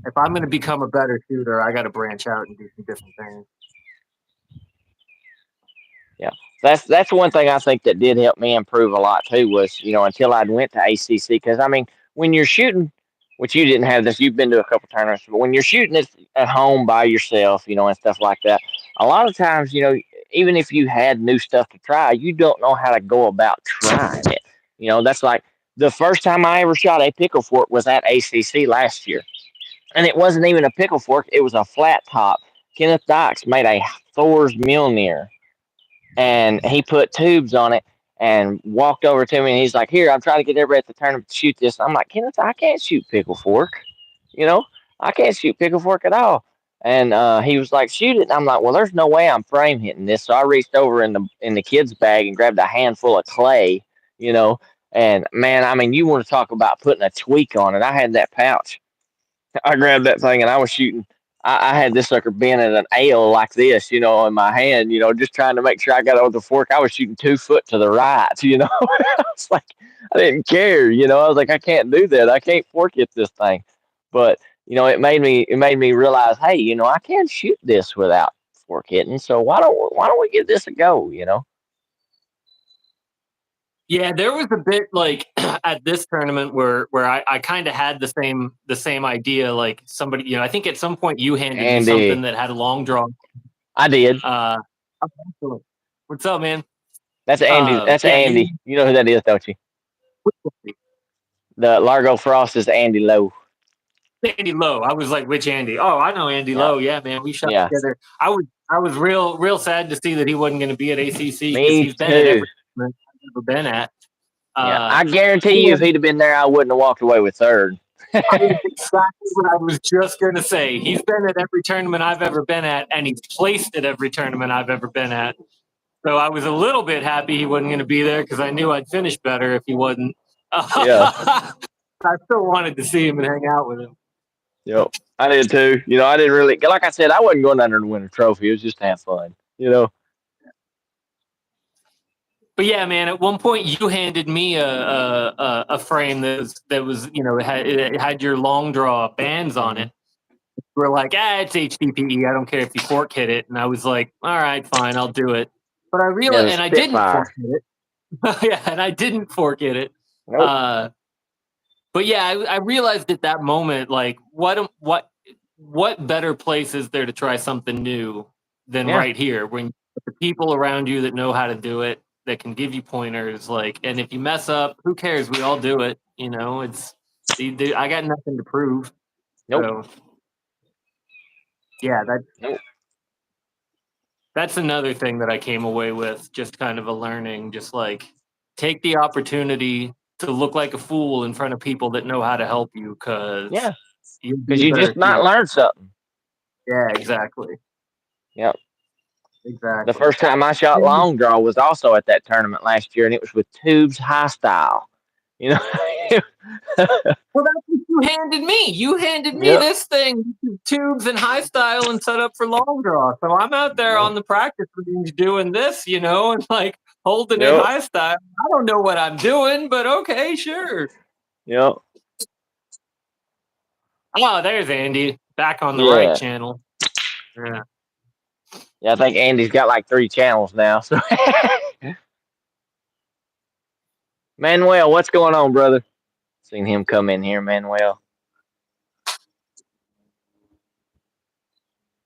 if I'm gonna become a better shooter, I gotta branch out and do some different things. Yeah. That's one thing I think that did help me improve a lot too was, until I went to ACC, because I mean, when you're shooting, which you didn't have this, you've been to a couple tournaments, but when you're shooting it at home by yourself, and stuff like that, a lot of times, even if you had new stuff to try, you don't know how to go about trying it. That's like the first time I ever shot a pickle fork was at ACC last year. And it wasn't even a pickle fork, it was a flat top. Kenneth Dykes made a Thor's Mjolnir, and he put tubes on it and walked over to me, and he's like, "Here, I'm trying to get everybody at the tournament to shoot this." I'm like, "Kenneth, I can't shoot pickle fork. I can't shoot pickle fork at all." And he was like, "Shoot it." And I'm like, "Well, there's no way I'm frame hitting this." So I reached over in the kid's bag and grabbed a handful of clay, you know. And man, I mean, you want to talk about putting a tweak on it. I had that pouch. I grabbed that thing and I was shooting. I had this sucker bent at an ale like this, in my hand, just trying to make sure I got it with the fork. I was shooting 2 foot to the right, I was like, I didn't care, I was like, I can't do that. I can't fork hit this thing. But, it made me realize, hey, I can shoot this without fork hitting. So why don't we give this a go? Yeah, there was a bit like at this tournament where I kind of had the same idea. Like somebody, I think at some point you handed me something that had a long draw. I did. What's up, man? That's Andy. That's Andy. You know who that is, don't you? The Largo Frost is Andy Lowe. Andy Lowe. I was like, which Andy? Oh, I know Andy Lowe. Yeah, man, we shot together. I was real sad to see that he wasn't going to be at ACC because he's been at every tournament I've ever been at. I guarantee you, if he'd have been there, I wouldn't have walked away with third. Exactly what I was just going to say. He's been at every tournament I've ever been at, and he's placed at every tournament I've ever been at. So I was a little bit happy he wasn't going to be there because I knew I'd finish better if he wasn't. Yeah. I still wanted to see him and hang out with him. Yep, I did too. I didn't really, like I said, I wasn't going under to win a trophy. It was just to have fun, But yeah, man, at one point you handed me a frame that was it had your long draw bands on it. We're like, it's HDPE. I don't care if you fork hit it. And I was like, all right, fine, I'll do it. But I realized, and I didn't fork hit it. Yeah, and I didn't fork hit it. Nope. But yeah, I realized at that moment, like, what better place is there to try something new than right here when the people around you that know how to do it, that can give you pointers, like, and if you mess up, who cares? We all do it. I got nothing to prove. Nope. So, yeah, that's another thing that I came away with, just kind of a learning, just like take the opportunity to look like a fool in front of people that know how to help you, because you just might learn something. Yeah, exactly. Yep. Exactly. The first time I shot long draw was also at that tournament last year, and it was with Tubes High Style. Well, that's what you handed me. You handed me this thing, Tubes and High Style, and set up for long draw. So I'm out there on the practice range doing this, and like holding it high style. I don't know what I'm doing, but okay, sure. Yep. Oh, there's Andy. Back on the Yeah. right channel. Yeah. Yeah, I think Andy's got like 3 channels now. So Manuel, what's going on, brother? Seen him come in here, Manuel.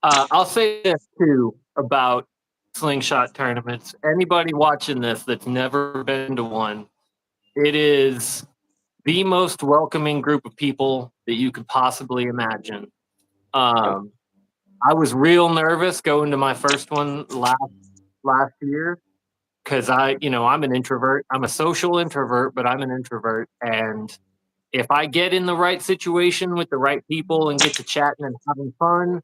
I'll say this too about slingshot tournaments. Anybody watching this that's never been to one, it is the most welcoming group of people that you could possibly imagine. I was real nervous going to my first one last year because I'm an introvert. I'm a social introvert, but I'm an introvert. And if I get in the right situation with the right people and get to chatting and having fun,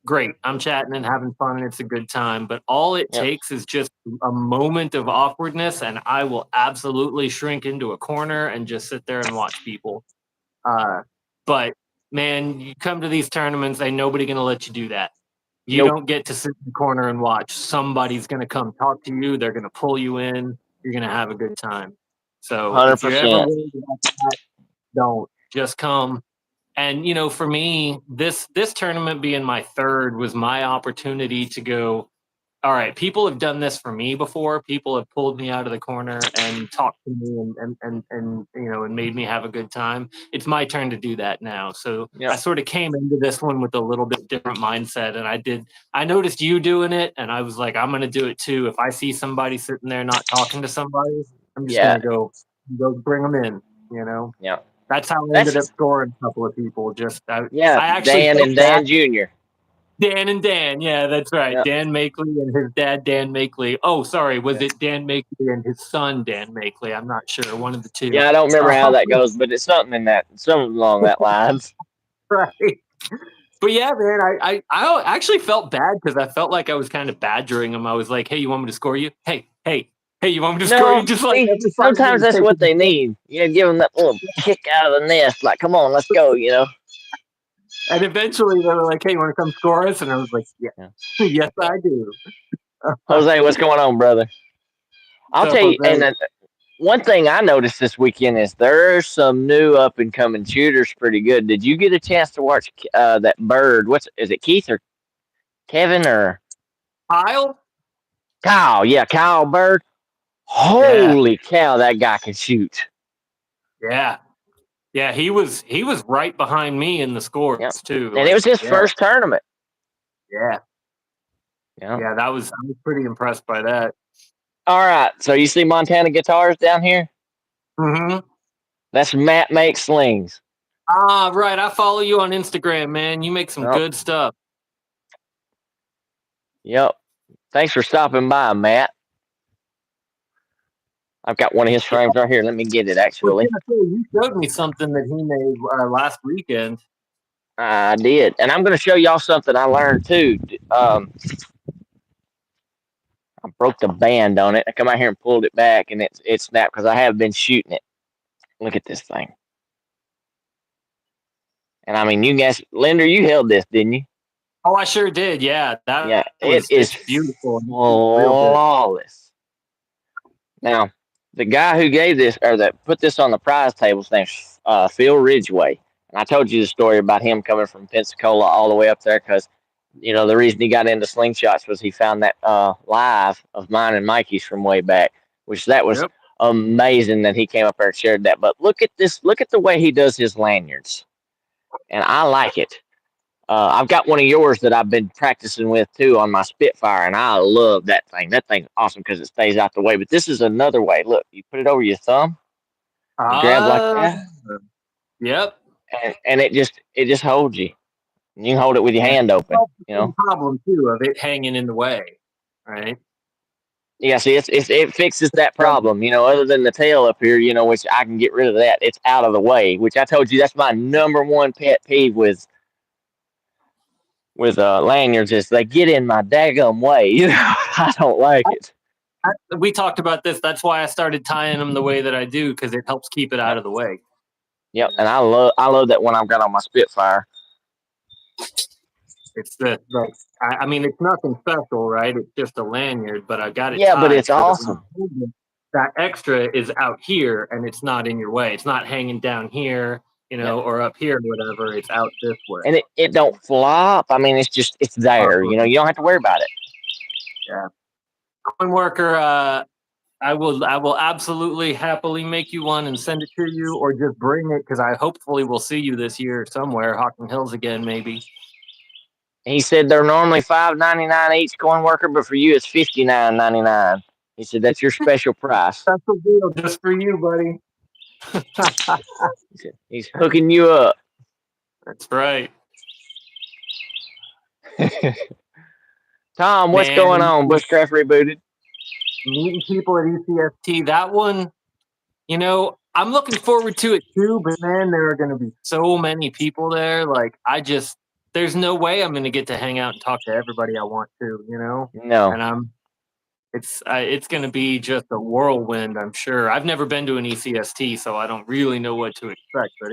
great. I'm chatting and having fun and it's a good time. But all it Yep. takes is just a moment of awkwardness, and I will absolutely shrink into a corner and just sit there and watch people. But man, you come to these tournaments, ain't nobody gonna let you do that. You Nope. don't get to sit in the corner and watch. Somebody's gonna come talk to you. They're gonna pull you in. You're gonna have a good time. So if you're ever 100%. worried about that, don't just come. And for me, this tournament being my third was my opportunity to go, all right, people have done this for me before. People have pulled me out of the corner and talked to me and made me have a good time. It's my turn to do that now. So Yep. I sort of came into this one with a little bit different mindset, and I noticed you doing it, and I was like, I'm going to do it too. If I see somebody sitting there not talking to somebody, I'm just going to go bring them in, Yeah. That's how I ended up scoring a couple of people. I actually Dan and Dan Jr. Dan and Dan, yeah, that's right. Yep. Dan Makeley and his dad, Dan Makeley. Oh, sorry, was it Dan Makeley and his son, Dan Makeley? I'm not sure. One of the two. Yeah, I don't remember how that goes, but it's something along that lines. Right. But yeah, man, I actually felt bad because I felt like I was kind of badgering him. I was like, hey, you want me to score you? Hey, you want me to score you? Just like sometimes that's what they need. Give them that little kick out of the nest. Like, come on, let's go, And eventually they were like, hey, you want to come score us? And I was like, yeah. Yes, I do. Jose, what's going on, brother? I'll tell you, and one thing I noticed this weekend is there's some new up and coming shooters pretty good. Did you get a chance to watch that Bird? Is it Keith or Kevin or Kyle? Kyle? Yeah, Kyle Bird. Holy cow, that guy can shoot. Yeah. Yeah, he was right behind me in the scores too. And it was his first tournament. Yeah. Yeah, I was pretty impressed by that. All right. So you see Montana Guitars down here? Mm-hmm. That's Matt Makes Slings. Ah, right. I follow you on Instagram, man. You make some good stuff. Yep. Thanks for stopping by, Matt. I've got one of his frames right here. Let me get it, actually. You showed me something that he made last weekend. I did. And I'm going to show y'all something I learned, too. I broke the band on it. I come out here and pulled it back, and it snapped because I have been shooting it. Look at this thing. And, I mean, you guys, Linder, you held this, didn't you? Oh, I sure did. Yeah. It is beautiful. Flawless. Now, the guy who gave this, or that put this on the prize table, his name's Phil Ridgway. And I told you the story about him coming from Pensacola all the way up there because, the reason he got into slingshots was he found that live of mine and Mikey's from way back, which that was amazing that he came up there and shared that. But look at this. Look at the way he does his lanyards. And I like it. I've got one of yours that I've been practicing with too on my Spitfire, and I love that thing. That thing's awesome because it stays out the way. But this is another way. Look, you put it over your thumb, you grab like that. Yep. And it just holds you. And you can hold it with your hand open. Problem too of it hanging in the way, right? Yeah. See, it fixes that problem. Other than the tail up here, which I can get rid of that. It's out of the way. Which I told you that's my #1 pet peeve with lanyards is they get in my daggum way. I don't like it. We talked about this. That's why I started tying them the way that I do because it helps keep it out of the way. Yep, and I love that one I've got on my Spitfire. It's I mean, it's nothing special, right? It's just a lanyard, but I got it. Yeah, but it's awesome. That extra is out here, and it's not in your way. It's not hanging down here. you know, or up here, whatever. It's out this way. And it don't flop. I mean, it's there. You know, you don't have to worry about it. Yeah. Coin worker, I will absolutely happily make you one and send it to you, or just bring it because I hopefully will see you this year somewhere, Hocking Hills again, maybe. He said they're normally $5.99 each, coin worker, but for you it's $59.99. He said that's your special price. Special deal just for you, buddy. He's hooking you up. That's right. Tom, what's Man, going on? Bushcraft Rebooted. Meeting people at ECST, that one, you know, I'm looking forward to it too, but man, there are going to be so many people there. Like, there's no way I'm going to get to hang out and talk to everybody I want to, you know? No. And it's going to be just a whirlwind, I'm sure. I've never been to an ECST, so I don't really know what to expect, but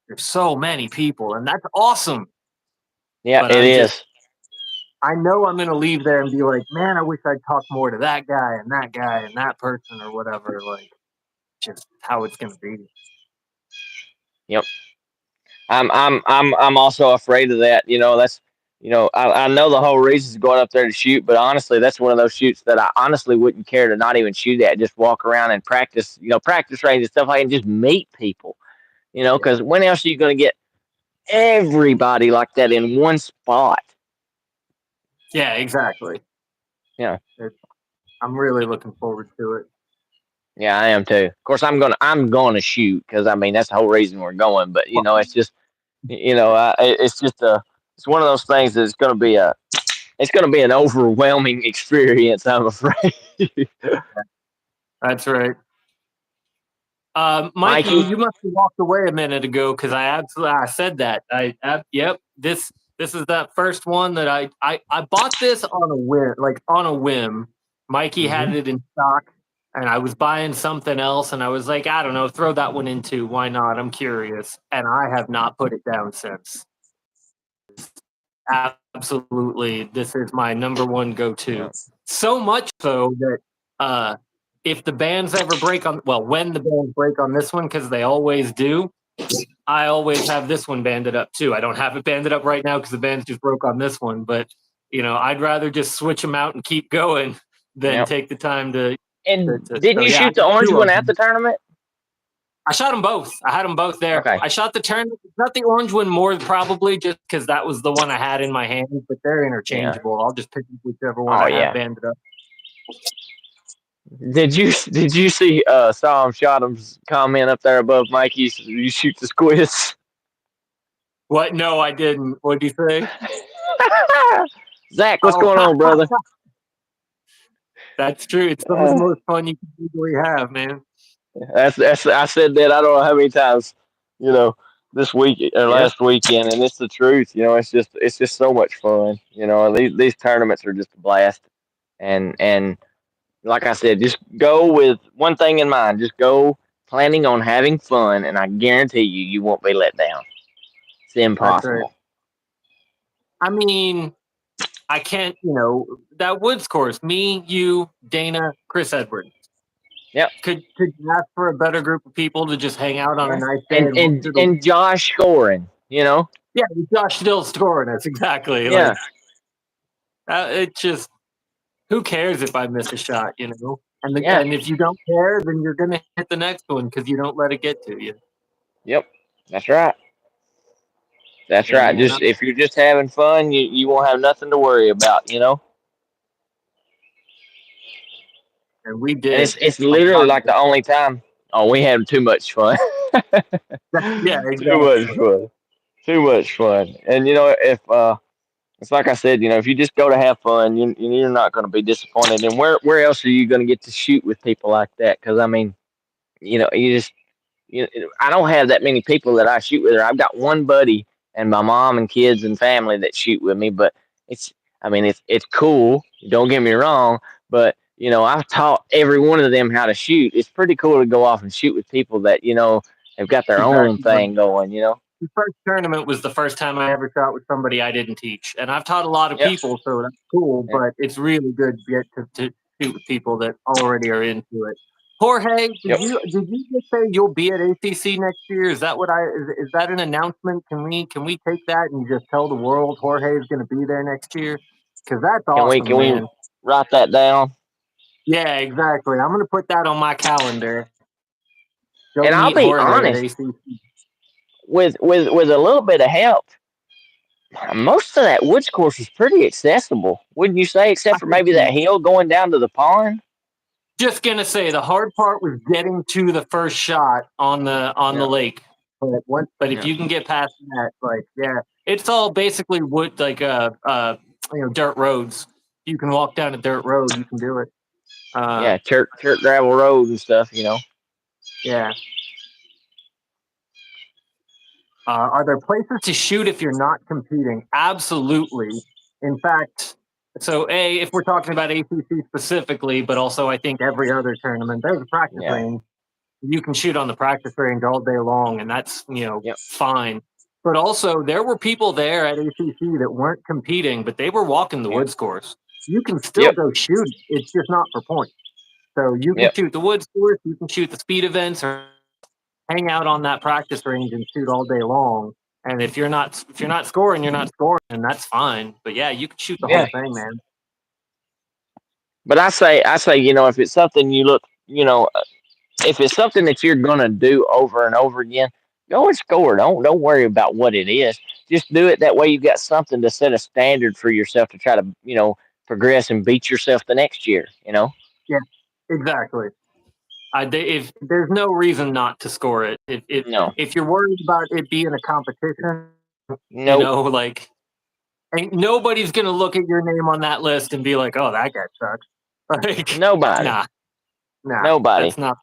there's so many people, and that's awesome. Yeah, But it is. I know I'm going to leave there and be like, man, I wish I'd talked more to that guy and that person or whatever. Like, just how it's going to be. Yep. I'm also afraid of that. You know, that's, you know, I know the whole reason is going up there to shoot, but honestly, that's one of those shoots that I honestly wouldn't care to not even shoot at. Just walk around and practice, you know, practice range and stuff like that, and just meet people. You know, because when else are you going to get everybody like that in one spot? Yeah, exactly. Yeah. I'm really looking forward to it. Yeah, I am too. Of course, I'm gonna shoot because I mean that's the whole reason we're going. But you know, it's just, you know, it's one of those things that's gonna be an overwhelming experience. I'm afraid. That's right. Mikey, Mikey? you must have walked away a minute ago because I said that. Yep. This is that first one that I bought this on a whim. Mikey had it in stock, and I was buying something else, and I was like, I don't know, throw that one in too. Why not? I'm curious, and I have not put it down since. Absolutely, this is my number one go-to. So much so that if the bands ever break when the bands break on this one, because they always do, I always have this one banded up too. I don't have it banded up right now because the bands just broke on this one, but you know, I'd rather just switch them out and keep going than take the time to. And didn't you shoot the orange one at the tournament? I shot them both. I had them both there. Okay. I shot the not the orange one more probably just because that was the one I had in my hand, but they're interchangeable. Yeah. I'll just pick whichever one I have banded up. Did you see Sam Shotham's comment up there above Mikey's? You shoot the squids. What? No, I didn't. What did you say? Zach, what's going on, brother? That's true. It's some of the most fun you can usually have, man. That's I said that I don't know how many times, you know, this week or last weekend, and it's the truth. You know, it's just so much fun. You know, these tournaments are just a blast, and like I said, just go with one thing in mind. Just go planning on having fun, and I guarantee you won't be let down. It's impossible. Right. I mean, I can't, you know, that Woods course, me, you, Dana, Chris Edwards. Yep. Could you ask for a better group of people to just hang out on a nice day? And Josh scoring, you know? Yeah, Josh still scoring us, exactly. Yeah. It just, who cares if I miss a shot, you know? And if you don't care, then you're going to hit the next one because you don't let it get to you. Yep, that's right. That's right. Just if you're just having fun, you won't have nothing to worry about, you know? And we did. And it's literally like the only time. Oh, we had too much fun. Yeah, exactly. Too much fun. And you know, if it's like I said, you know, if you just go to have fun, you're not going to be disappointed. And where else are you going to get to shoot with people like that? Because I mean, you know, I don't have that many people that I shoot with. I've got one buddy and my mom and kids and family that shoot with me. But it's cool. Don't get me wrong, but you know, I've taught every one of them how to shoot. It's pretty cool to go off and shoot with people that, you know, have got their own thing going, you know. The first tournament was the first time I ever shot with somebody I didn't teach. And I've taught a lot of people, so that's cool, but it's really good to get to shoot with people that already are into it. Jorge, did Yep. you just say you'll be at ACC next year? Is that what is that an announcement? Can we take that and just tell the world Jorge is going to be there next year? Because that's awesome, Can man. we write that down? Yeah, exactly. I'm going to put that on my calendar. Go And I'll meet be Jorge honest, at ACC. with a little bit of help, most of that woods course is pretty accessible, wouldn't you say? Except for maybe that hill going down to the pond. Just gonna say the hard part was getting to the first shot on the Yeah. lake. But if you can get past that, like it's all basically wood, like dirt roads. You can walk down a dirt road. You can do it. Yeah, church gravel roads and stuff. Yeah. Are there places to shoot if you're not competing? Absolutely. In fact, so if we're talking about ACC specifically, but also I think every other tournament, there's a practice range. You can shoot on the practice range all day long, and that's fine. But also, there were people there at ACC that weren't competing, but they were walking the woods course. You can still go shoot it. It's just not for points. So you can shoot the woods course, you can shoot the speed events, or hang out on that practice range and shoot all day long. And if you're not scoring, you're not scoring, and that's fine. But yeah, you can shoot the whole thing, man. But I say, if it's something if it's something that you're gonna do over and over again, go and score. Don't worry about what it is. Just do it. That way, you've got something to set a standard for yourself to try to progress and beat yourself the next year. Yeah, exactly. If there's no reason not to score it. If you're worried about it being a competition, ain't nobody's gonna look at your name on that list and be like, "Oh, that guy sucks." Like nobody. Nah, nobody. That's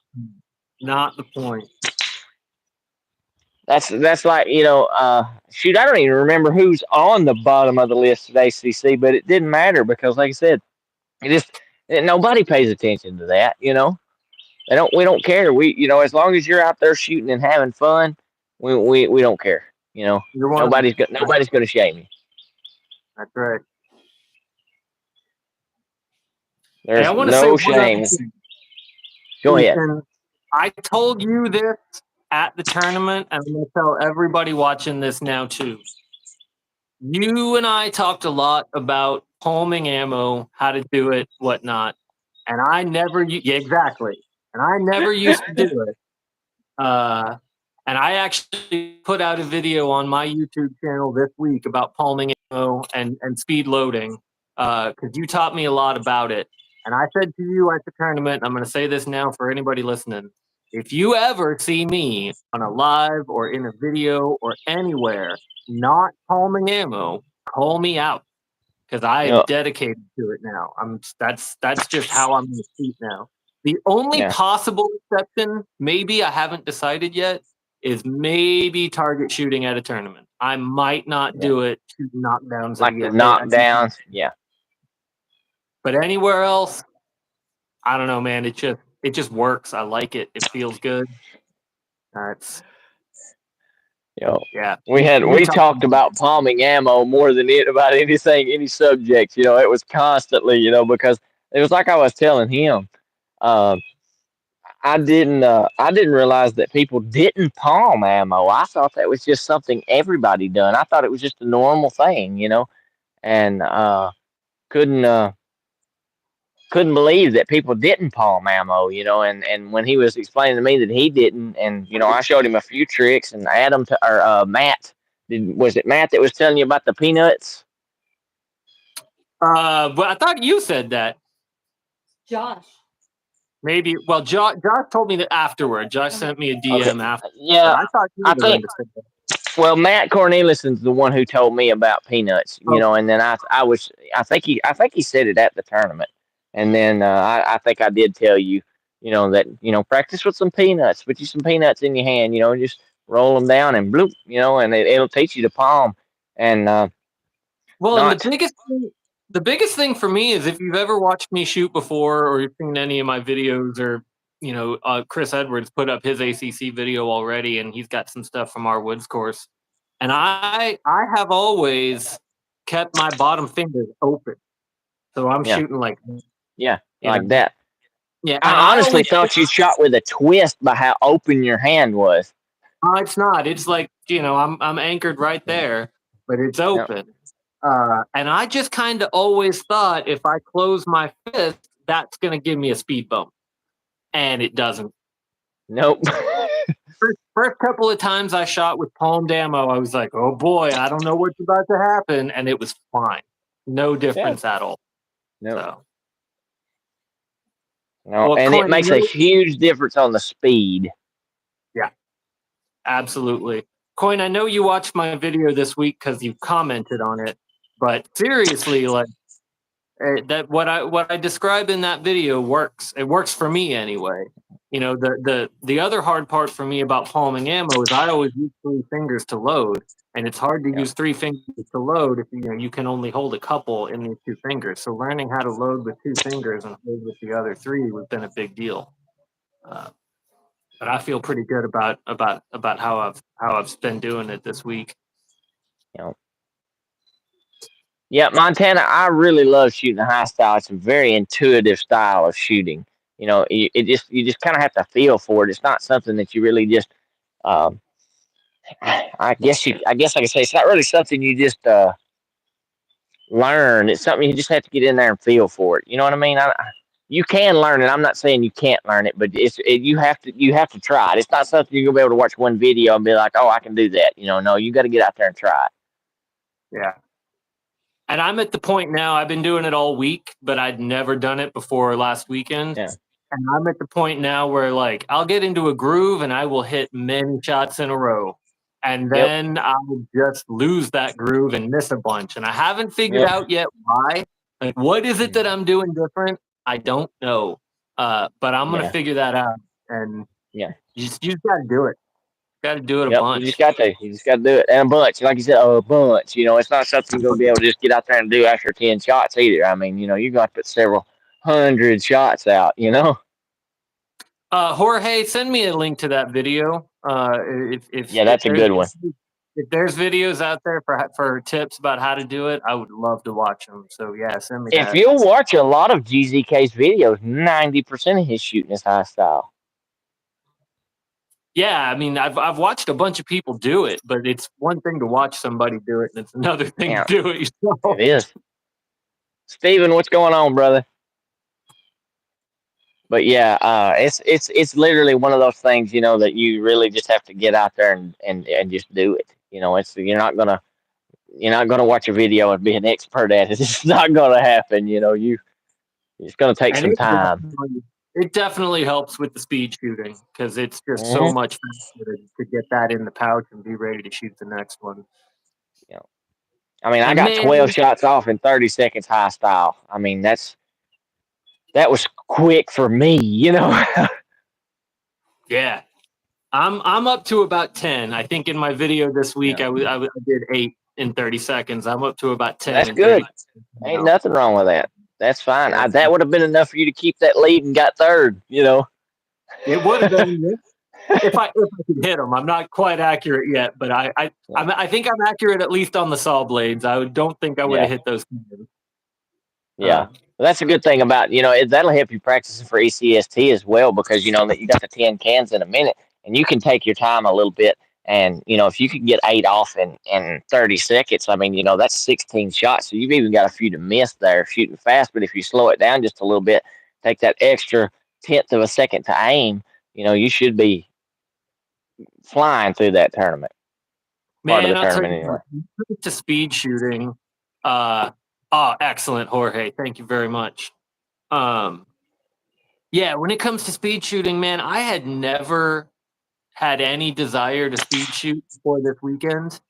not the point. That's like shoot. I don't even remember who's on the bottom of the list at ACC, but it didn't matter because, like I said, nobody pays attention to that. We don't care. As long as you're out there shooting and having fun, we don't care. Nobody's going to shame you. That's right. There's no shame. Go ahead. I told you this at the tournament, and I'm going to tell everybody watching this now too. You and I talked a lot about palming ammo, how to do it, whatnot, and I never. Exactly, and I never used to do it. And I actually put out a video on my YouTube channel this week about palming ammo and speed loading because you taught me a lot about it. And I said to you at the tournament, I'm going to say this now for anybody listening. If you ever see me on a live or in a video or anywhere not palming ammo, call me out because I am dedicated to it now. That's just how I'm going to shoot now. The only possible exception, maybe I haven't decided yet, is maybe target shooting at a tournament. I might not do it to knockdowns. Like the knockdowns, But anywhere else, I don't know, man. It just works. I like it. It feels good. We talked about palming ammo more than about anything, any subject. It was constantly, because it was like I was telling him. I didn't realize that people didn't palm ammo. I thought that was just something everybody done. I thought it was just a normal thing, and couldn't believe that people didn't palm ammo, and when he was explaining to me that he didn't, and I showed him a few tricks, and Matt, was it Matt that was telling you about the peanuts? But I thought you said that. Josh. Maybe. Well, Josh told me that afterward. Josh sent me a DM after. Yeah, I thought you were going to say that. Well, Matt Cornelison's the one who told me about peanuts, and then I think he said it at the tournament, and then I think I did tell you, that practice with some peanuts, put you some peanuts in your hand, and just roll them down and bloop, and it'll teach you to palm, and and the biggest thing for me is if you've ever watched me shoot before or you've seen any of my videos or Chris Edwards put up his ACC video already, and he's got some stuff from our woods course. And I have always kept my bottom fingers open, so I'm shooting like like that. Yeah, and I I honestly only thought you shot with a twist by how open your hand was. it's not. It's like, I'm anchored right there, but it's Yep. open. And I just kind of always thought if I close my fist, that's going to give me a speed bump, and it doesn't. Nope. First couple of times I shot with palmed ammo, I was like, "Oh boy, I don't know what's about to happen," and it was fine, no Yeah. difference at all. Nope. So, No, well, and it Coin, makes a huge difference on the speed. yeah, absolutely. Coin, I know you watched my video this week because you commented on it, but seriously, like that what I described in that video works. It works for me anyway. The other hard part for me about palming ammo is I always use three fingers to load, and it's hard to Yeah. use three fingers to load if you can only hold a couple in these two fingers. So learning how to load with two fingers and hold with the other three has been a big deal. But I feel pretty good about how I've been doing it this week. You know. Yeah, Montana, I really love shooting high style. It's a very intuitive style of shooting. You just kind of have to feel for it. It's not something that you really just. Um, I guess I could say it's not really something you just learn. It's something you just have to get in there and feel for it. You know what I mean? You can learn it. I'm not saying you can't learn it, but you have to try it. It's not something you're gonna be able to watch one video and be like, oh, I can do that. No, you got to get out there and try it. Yeah. And I'm at the point now, I've been doing it all week, but I'd never done it before last weekend. Yeah. And I'm at the point now where like I'll get into a groove and I will hit many shots in a row. And Yep. then I'll just lose that groove and miss a bunch. And I haven't figured Yep. out yet why. Like, what is it that I'm doing different? I don't know. But I'm gonna Yeah. figure that out. And Yeah. you just gotta do it. Gotta do it a Yep. bunch. You just got to do it. And a bunch. Like you said, a bunch. It's not something you're going to be able to just get out there and do after 10 shots either. I mean, you're going to put several hundred shots out. Jorge, send me a link to that video. If Yeah, that's a good one. If there's videos out there for tips about how to do it, I would love to watch them. So yeah, send me If that. you'll watch a lot of GZK's videos, 90% of his shooting is high style. Yeah, I mean, I've watched a bunch of people do it, but it's one thing to watch somebody do it, and it's another thing to do it yourself. It is. Steven, what's going on, brother? But yeah, it's literally one of those things, that you really just have to get out there and just do it. You're not gonna watch a video and be an expert at it. It's not gonna happen. It's gonna take some time. It definitely helps with the speed shooting because it's just so much faster to get that in the pouch and be ready to shoot the next one. Yeah. I mean, I got 12 shots off in 30 seconds high style. I mean, that was quick for me, Yeah. I'm up to about 10. I think in my video this week I did 8 in 30 seconds. I'm up to about 10. That's good. Ain't nothing wrong with that. That's fine. Yeah. That would have been enough for you to keep that lead and got third. It would have been if I could hit them. I'm not quite accurate yet, but I think I'm accurate at least on the saw blades. I don't think I would have hit those. Yeah. Well, that's a good thing about, that'll help you practicing for ECST as well because, that you got the 10 cans in a minute and you can take your time a little bit. And, if you could get 8 off in 30 seconds, I mean, that's 16 shots. So you've even got a few to miss there shooting fast. But if you slow it down just a little bit, take that extra 1/10 of a second to aim, you should be flying through that tournament. Man, part of the tournament anyway. To speed shooting, excellent, Jorge. Thank you very much. Yeah, when it comes to speed shooting, man, I had never had any desire to speed shoot before this weekend.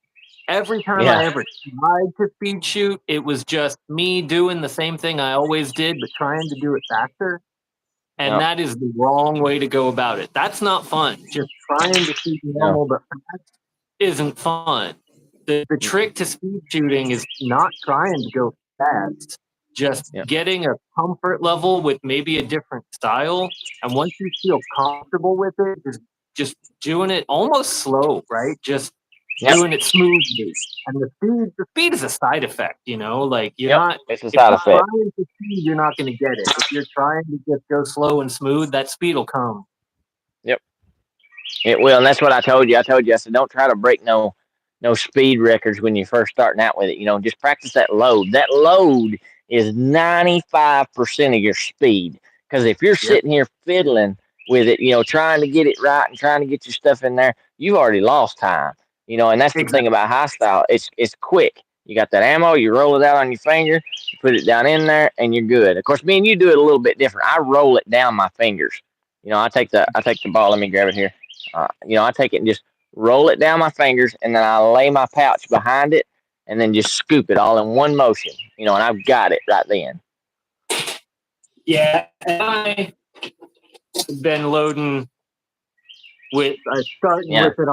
Every time I ever tried to speed shoot, it was just me doing the same thing I always did, but trying to do it faster. And that is the wrong way to go about it. That's not fun. Just trying to shoot normal but fast isn't fun. The trick to speed shooting is not trying to go fast, just getting a comfort level with maybe a different style. And once you feel comfortable with it, just doing it almost slow, right? Just Yep. doing it smoothly. And the speed is a side effect, like you're Yep. not, It's a if side you're effect. trying to speed, you're not going to get it. If you're trying to just go slow and smooth, that speed will come. Yep. It will, and that's what I told you. I said, don't try to break no speed records when you're first starting out with it. Just practice that load. That load is 95% of your speed. Because if you're Yep. sitting here fiddling with it, trying to get it right and trying to get your stuff in there, you've already lost time. And that's the thing Exactly. about high style. It's quick. You got that ammo, you roll it out on your finger, you put it down in there, and you're good. Of course, me and you do it a little bit different. I roll it down my fingers. I take the ball. Let me grab it here. I take it and just roll it down my fingers, and then I lay my pouch behind it, and then just scoop it all in one motion. And I've got it right then. Yeah, and I've been loading starting Yeah. with it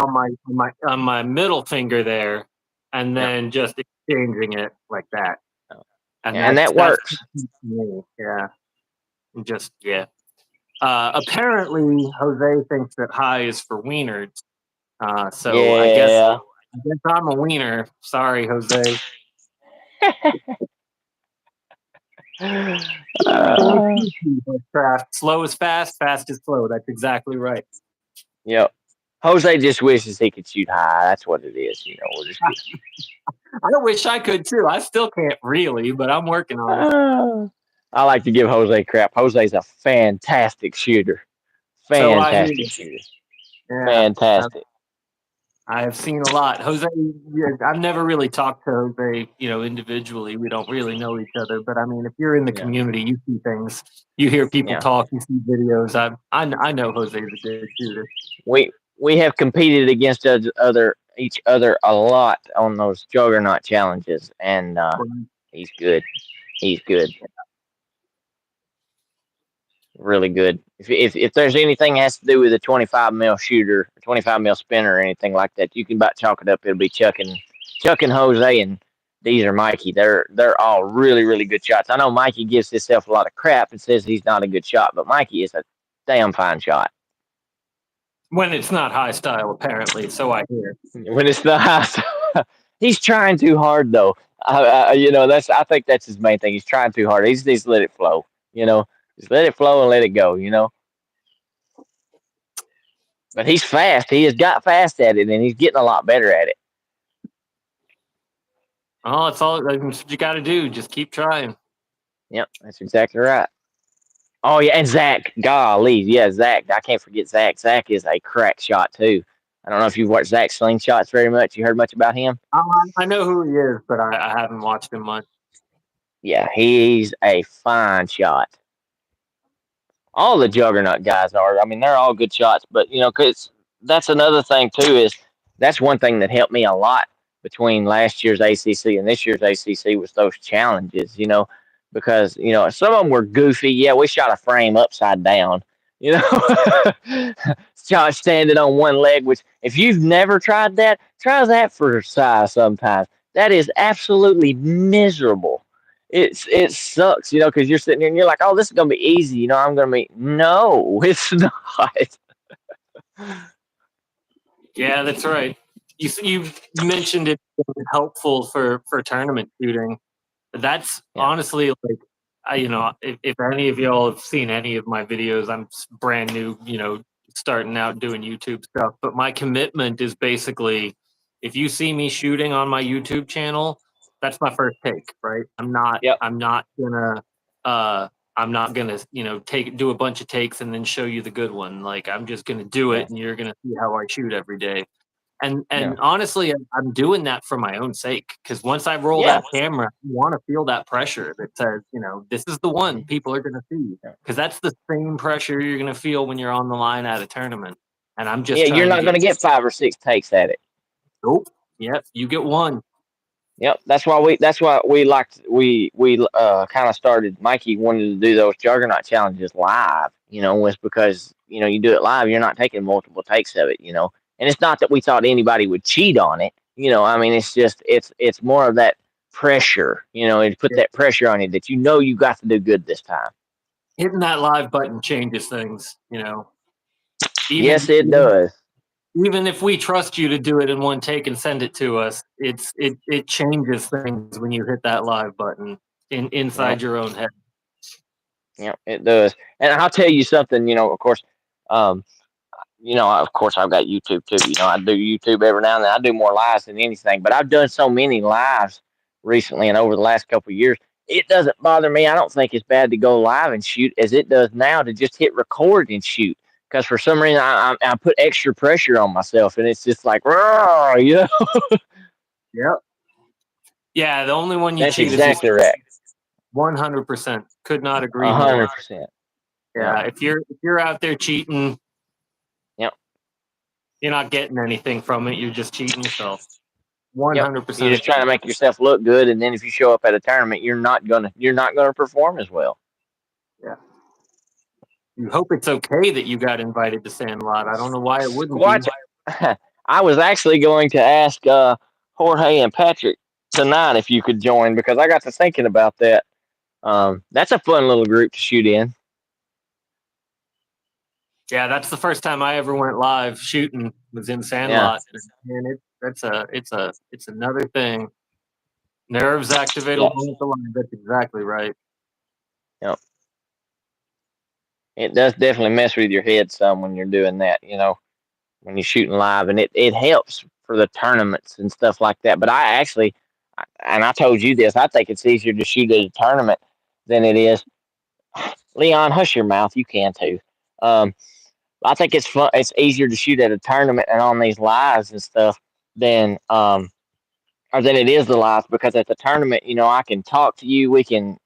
on my middle finger there, and then just exchanging it like that. And that works. Yeah. Apparently, Jose thinks that high is for wieners. So Yeah. I guess I'm a wiener. Sorry, Jose. Slow is fast, fast is slow. That's exactly right. Yep. Jose just wishes he could shoot high. That's what it is. We'll just I wish I could too. I still can't really, but I'm working on it. I like to give Jose crap. Jose's a fantastic shooter. Fantastic shooter. Yeah, Fantastic. I've seen a lot. Jose, I've never really talked to Jose, individually. We don't really know each other. But I mean, if you're in the community, you see things. You hear people talk. You see videos. I know Jose's a good shooter. We have competed against each other a lot on those Juggernaut challenges, and he's good. He's good. Really good. If there's anything that has to do with a 25 mil shooter, 25 mil spinner, or anything like that, you can about chalk it up. It'll be Chuck and Jose and these are Mikey. They're all really, really good shots. I know Mikey gives himself a lot of crap and says he's not a good shot, but Mikey is a damn fine shot. When it's not high style, apparently, so I hear. When it's not high style, he's trying too hard though. I think that's his main thing. He's trying too hard. He just needs to let it flow. Just let it flow and let it go. But he's fast. He has got fast at it, and he's getting a lot better at it. Oh, that's what you got to do. Just keep trying. Yep, that's exactly right. Oh, yeah, and Zach. Golly, yeah, Zach. I can't forget Zach. Zach is a crack shot, too. I don't know if you've watched Zach slingshots very much. You heard much about him? I know who he is, but I haven't watched him much. Yeah, he's a fine shot. All the Juggernaut guys are. I mean, they're all good shots, but, because that's another thing, too, is that's one thing that helped me a lot between last year's ACC and this year's ACC was those challenges, because, some of them were goofy. Yeah, we shot a frame upside down, shot standing on one leg, which if you've never tried that, try that for size sometimes. That is absolutely miserable. It sucks, because you're sitting here and you're like, oh, this is going to be easy. I'm going to be, no, it's not. Yeah, that's right. You mentioned it being helpful for tournament shooting. That's honestly like, if any of y'all have seen any of my videos, I'm brand new, starting out doing YouTube stuff. But my commitment is basically, if you see me shooting on my YouTube channel, that's my first take, right? I'm not gonna do a bunch of takes and then show you the good one. Like I'm just gonna do it, and you're gonna see how I shoot every day. And honestly, I'm doing that for my own sake, because once I roll that camera, I want to feel that pressure that says, this is the one people are going to see, because that's the same pressure you're going to feel when you're on the line at a tournament. And I'm just you're not going to get 5 or 6 takes at it. Nope. Yep, you get one. Yep, that's why we kind of started. Mikey wanted to do those Juggernaut challenges live, was because you do it live, you're not taking multiple takes of it, and it's not that we thought anybody would cheat on it, I mean, it's just it's more of that pressure, and put that pressure on you that you got to do good this time. Hitting that live button changes things, Yes, it does. even if we trust you to do it in one take and send it to us, it changes things when you hit that live button inside your own head. Yeah, it does. And I'll tell you something, of course, um, of course I've got YouTube too. I do YouTube every now and then. I do more lives than anything, but I've done so many lives recently and over the last couple of years. It doesn't bother me. I don't think it's bad to go live and shoot as it does now to just hit record and shoot. Because for some reason I put extra pressure on myself, and it's just like, "Rawr," Yep. Yeah, the only one you That's cheat exactly is right. 100%. Could not agree more. 100%. Yeah, if you're out there cheating, Yep. you're not getting anything from it. You're just cheating yourself. Yep. 100%. You're just trying to make yourself look good, and then if you show up at a tournament, you're not gonna perform as well. Yeah. You hope it's okay that you got invited to Sandlot. I don't know why it wouldn't Watch. be. I was actually going to ask Jorge and Patrick tonight if you could join because I got to thinking about that. That's a fun little group to shoot in. Yeah, that's the first time I ever went live shooting was in Sandlot. And it's another thing. Nerves activate along with the line. That's exactly right. Yep. It does definitely mess with your head some when you're doing that, when you're shooting live, and it helps for the tournaments and stuff like that. But I actually, and I told you this, I think it's easier to shoot at a tournament than it is. Leon, hush your mouth. You can too. I think it's fun. It's easier to shoot at a tournament and on these lives and stuff than or than it is the live because at the tournament, I can talk to you. We can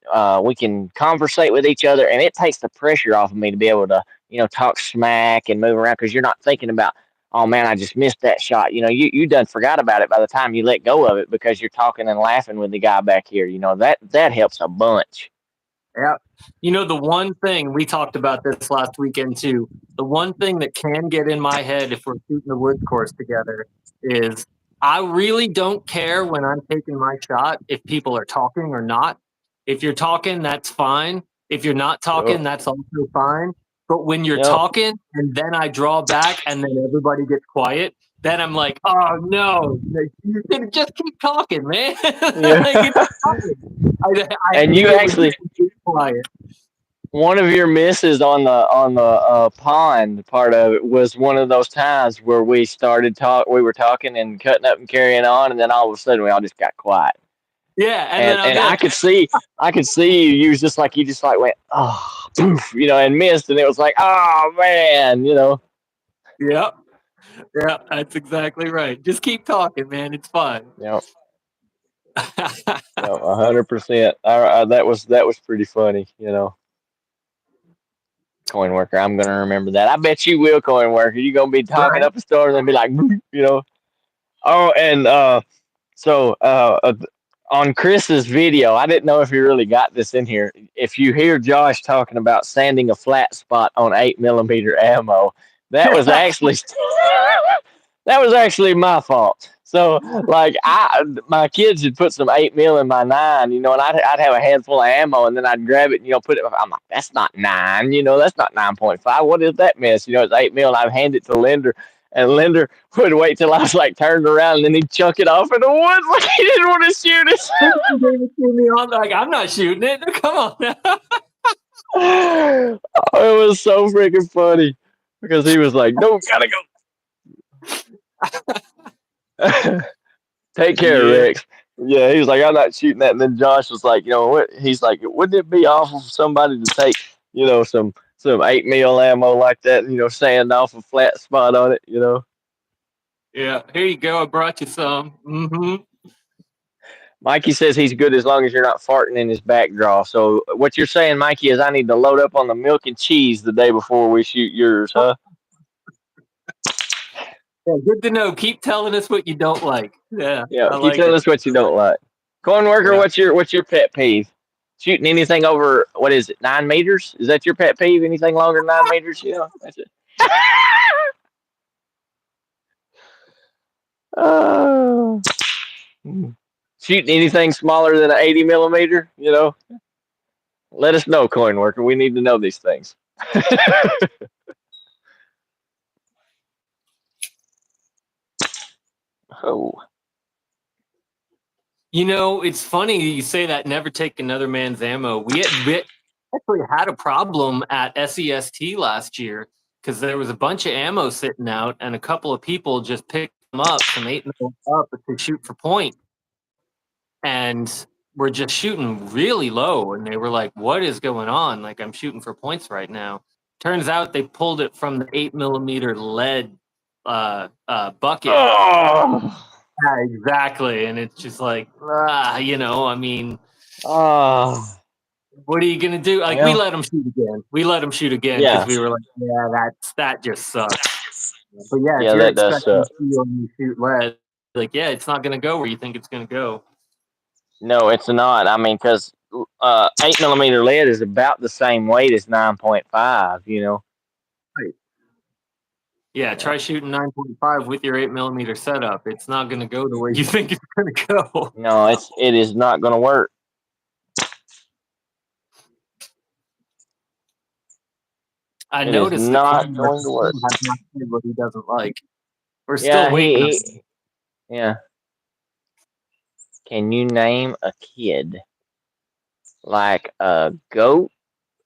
conversate with each other, and it takes the pressure off of me to be able to talk smack and move around because you're not thinking about, oh man, I just missed that shot. You done forgot about it by the time you let go of it because you're talking and laughing with the guy back here. That helps a bunch. Yeah. The one thing we talked about this last weekend too, the one thing that can get in my head if we're shooting the woods course together is I really don't care when I'm taking my shot if people are talking or not. If you're talking, that's fine. If you're not talking, that's also fine. But when you're talking and then I draw back and then everybody gets quiet, then I'm like, oh no, you can just keep talking, man. Yeah. And you actually quiet. One of your misses on the pond part of it was one of those times where we were talking and cutting up and carrying on, and then all of a sudden we all just got quiet. Yeah, and I could see you. You just went, oh, poof, and missed, and it was like, oh man, Yep. Yeah, that's exactly right. Just keep talking, man. It's fun. Yep. 100%. That was pretty funny, Coin Worker, I'm gonna remember that. I bet you will, Coin Worker. You're gonna be talking up a storm and be like, Oh, and so on Chris's video, I didn't know if he really got this in here. If you hear Josh talking about sanding a flat spot on 8mm ammo, that was actually my fault. So my kids would put some 8mm in my 9, and I'd have a handful of ammo, and then I'd grab it, and put it. I'm like, that's not 9, that's not 9.5. What is that mess? It's 8mm. And I'd hand it to Linder, and Linder would wait till I was turned around, and then he'd chuck it off in the woods like he didn't want to shoot it. Like, I'm not shooting it. Come on now. It was so freaking funny because he was like, "No, gotta go." Take care, Rex. Yeah, he was like, "I'm not shooting that." And then Josh was like, what? He's like, "Wouldn't it be awful for somebody to take, some 8mm ammo like that, sand off a flat spot on it, Yeah, here you go. I brought you some. Mm-hmm. Mikey says he's good as long as you're not farting in his back draw. So what you're saying, Mikey, is I need to load up on the milk and cheese the day before we shoot yours, huh? Yeah, good to know. Keep telling us what you don't like. Yeah. Keep telling us what you don't like. Corn Worker, what's your pet peeve? Shooting anything over, what is it, 9 meters? Is that your pet peeve? Anything longer than 9 meters? That's it. Shooting anything smaller than an 80mm, let us know, Coin Worker. We need to know these things. Oh. You know, it's funny you say that. Never take another man's ammo. We actually had a problem at SEST last year because there was a bunch of ammo sitting out, and a couple of people just picked them up, some 8mm up, to shoot for point, and we're just shooting really low. And they were like, "What is going on? Like, I'm shooting for points right now." Turns out they pulled it from the 8mm lead bucket. Oh. Yeah, exactly. And it's just like, you know, I mean, Oh. what are you gonna do? Like, we Well, let them shoot again. We let them shoot again yeah. because we were like, yeah, that just sucks. But yeah, Yeah, if you're that does expecting suck. steel and you shoot lead, like, yeah, it's not gonna go where you think it's gonna go. No, it's not. I mean, because 8mm lead is about the same weight as 9.5. You know. Right. Yeah, try shooting 9.5 with your 8mm setup. It's not gonna go the way you think it's gonna go. No, it is not going to work. I It is noticed the not commenter going to work. has not said what he doesn't like. We're still Yeah, waiting. yeah. Can you name a kid like a goat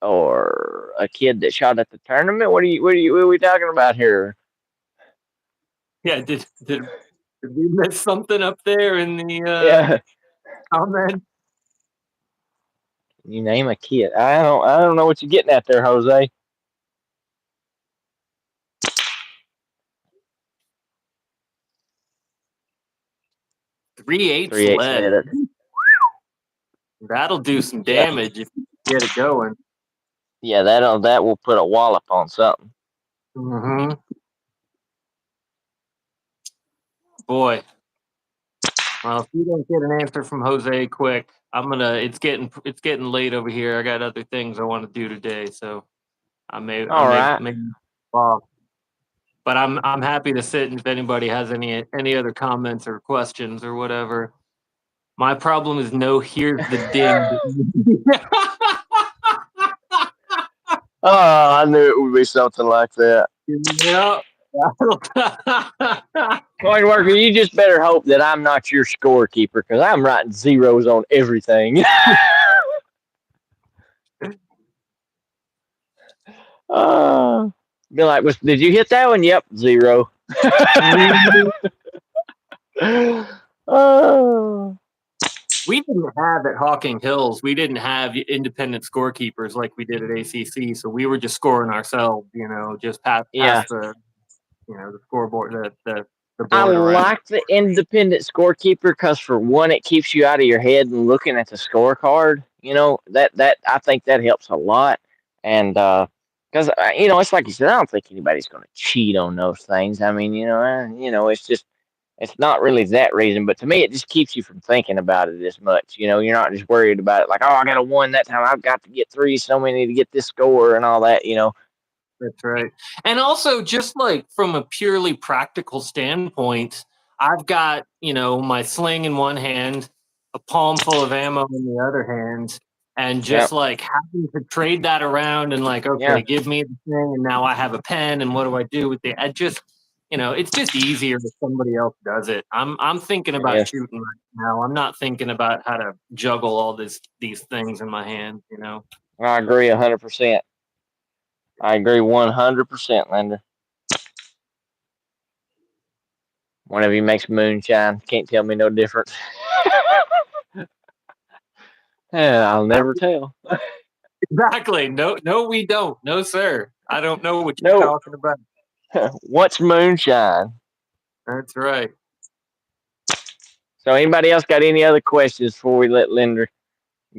or a kid that shot at the tournament? What are we talking about here? Yeah, did we miss something up there in the Yeah. comment? Can you name a kid? I don't know what you're getting at there, Jose. 3/8 3/8 lead. lead. That'll do some Yeah. damage if you get it going. Yeah, that will put a wallop on something. Mm-hmm. Boy. Well, if you don't get an answer from Jose quick, it's getting late over here. I got other things I want to do today, so I may All right. off. But I'm happy to sit, and if anybody has any other comments or questions or whatever. My problem is no here's the ding. Oh, I knew it would be something like that. Yeah. Coin worker, you just better hope that I'm not your scorekeeper because I'm writing zeros on everything. Be like, did you hit that one? Yep, 0. Oh. We didn't have at Hawking Hills, we didn't have independent scorekeepers like we did at ACC, so we were just scoring ourselves, you know, just past Yeah. the, you know, the scoreboard, the I board around. like the independent scorekeeper because for one, it keeps you out of your head and looking at the scorecard. You know that I think that helps a lot, and because you know it's like you said, I don't think anybody's going to cheat on those things. I mean, it's just it's not really that reason, but to me, it just keeps you from thinking about it as much. You know, you're not just worried about it like, oh, I got a 1 that time. I've got to get 3, so many to get this score and all that. You know. That's right. And also, just like from a purely practical standpoint, I've got, you know, my sling in one hand, a palm full of ammo in the other hand, and just Yep. like having to trade that around and like, okay, Yeah. give me the thing, and now I have a pen, and what do I do with it? I just, you know, it's just easier if somebody else does it. I'm thinking about Yes. shooting right now. I'm not thinking about how to juggle all these things in my hands, you know. I agree 100%. I agree 100%, Linda. One of you makes moonshine. Can't tell me no difference. Yeah, I'll never tell. Exactly. No, we don't. No, sir. I don't know what you're No. talking about. What's moonshine? That's right. So, anybody else got any other questions before we let Linder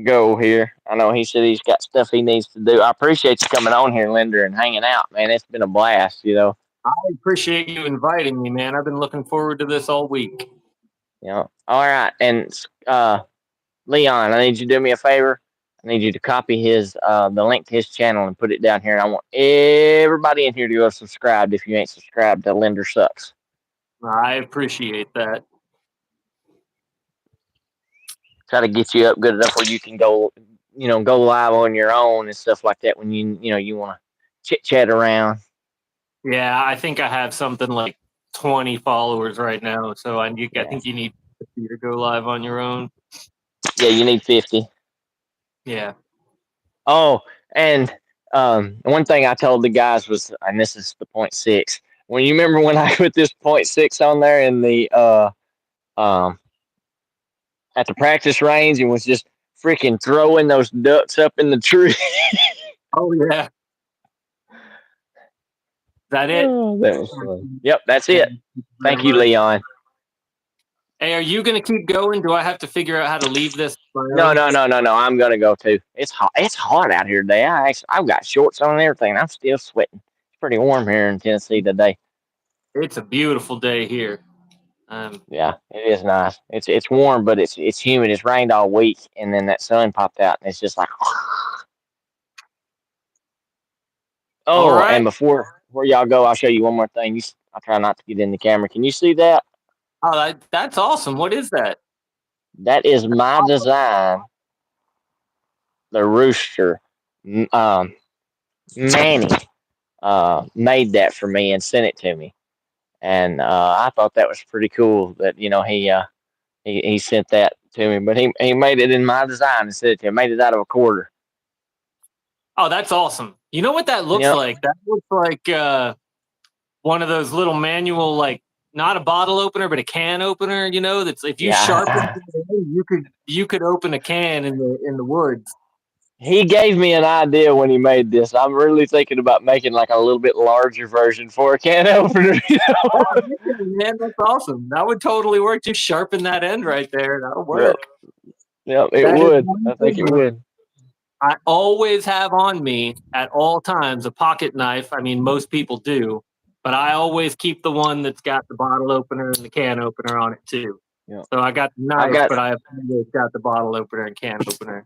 go here? I know he said he's got stuff he needs to do. I appreciate you coming on here, Linder, and hanging out, man. It's been a blast, you know. I appreciate you inviting me, man. I've been looking forward to this all week. Yeah. All right. And Leon, I need you to do me a favor. I need you to copy the link to his channel and put it down here. And I want everybody in here to go subscribe if you ain't subscribed to Linder Sucks. I appreciate that. Try to get you up good enough where you can go live on your own and stuff like that when you want to chit chat around. Yeah, I think I have something like 20 followers right now, so I Yeah. think you need 50 to go live on your own. Yeah, you need 50. Yeah. Oh, and one thing I told the guys was, and this is the 0.6. When you remember when I put this 0.6 on there in the um at the practice range and was just freaking throwing those ducks up in the tree. Oh yeah. Is that it? Oh, that was fun. Yep, that's it. Thank you, Very much. Leon. Hey, are you gonna keep going? Do I have to figure out how to leave this? No. I'm gonna go too. It's hot. It's hot out here today. I've got shorts on and everything. I'm still sweating. It's pretty warm here in Tennessee today. It's a beautiful day here. Yeah, it is nice. It's warm, but it's humid. It's rained all week, and then that sun popped out, and it's just like. All Oh, right. and before y'all go, I'll show you one more thing. I'll try not to get in the camera. Can you see that? Oh, that's awesome. What is that? That is my design. The rooster, Manny, made that for me and sent it to me, and I thought that was pretty cool. That he sent that to me, but he made it in my design and sent it to me. Made it out of a quarter. Oh, that's awesome. You know what that looks Yep. like? That looks like one of those little manual, like not a bottle opener, but a can opener. You know, that's if you sharpen it, you could open a can in the woods. He gave me an idea when he made this. I'm really thinking about making like a little bit larger version for a can opener. Oh, man, that's awesome. That would totally work. Just sharpen that end right there. That'll work. Yep, it That is would. one I think it thing would. I always have on me at all times a pocket knife. I mean, most people do, but I always keep the one that's got the bottle opener and the can opener on it too. Yep. So I got the I've knife, got but I've always got the bottle opener and can opener.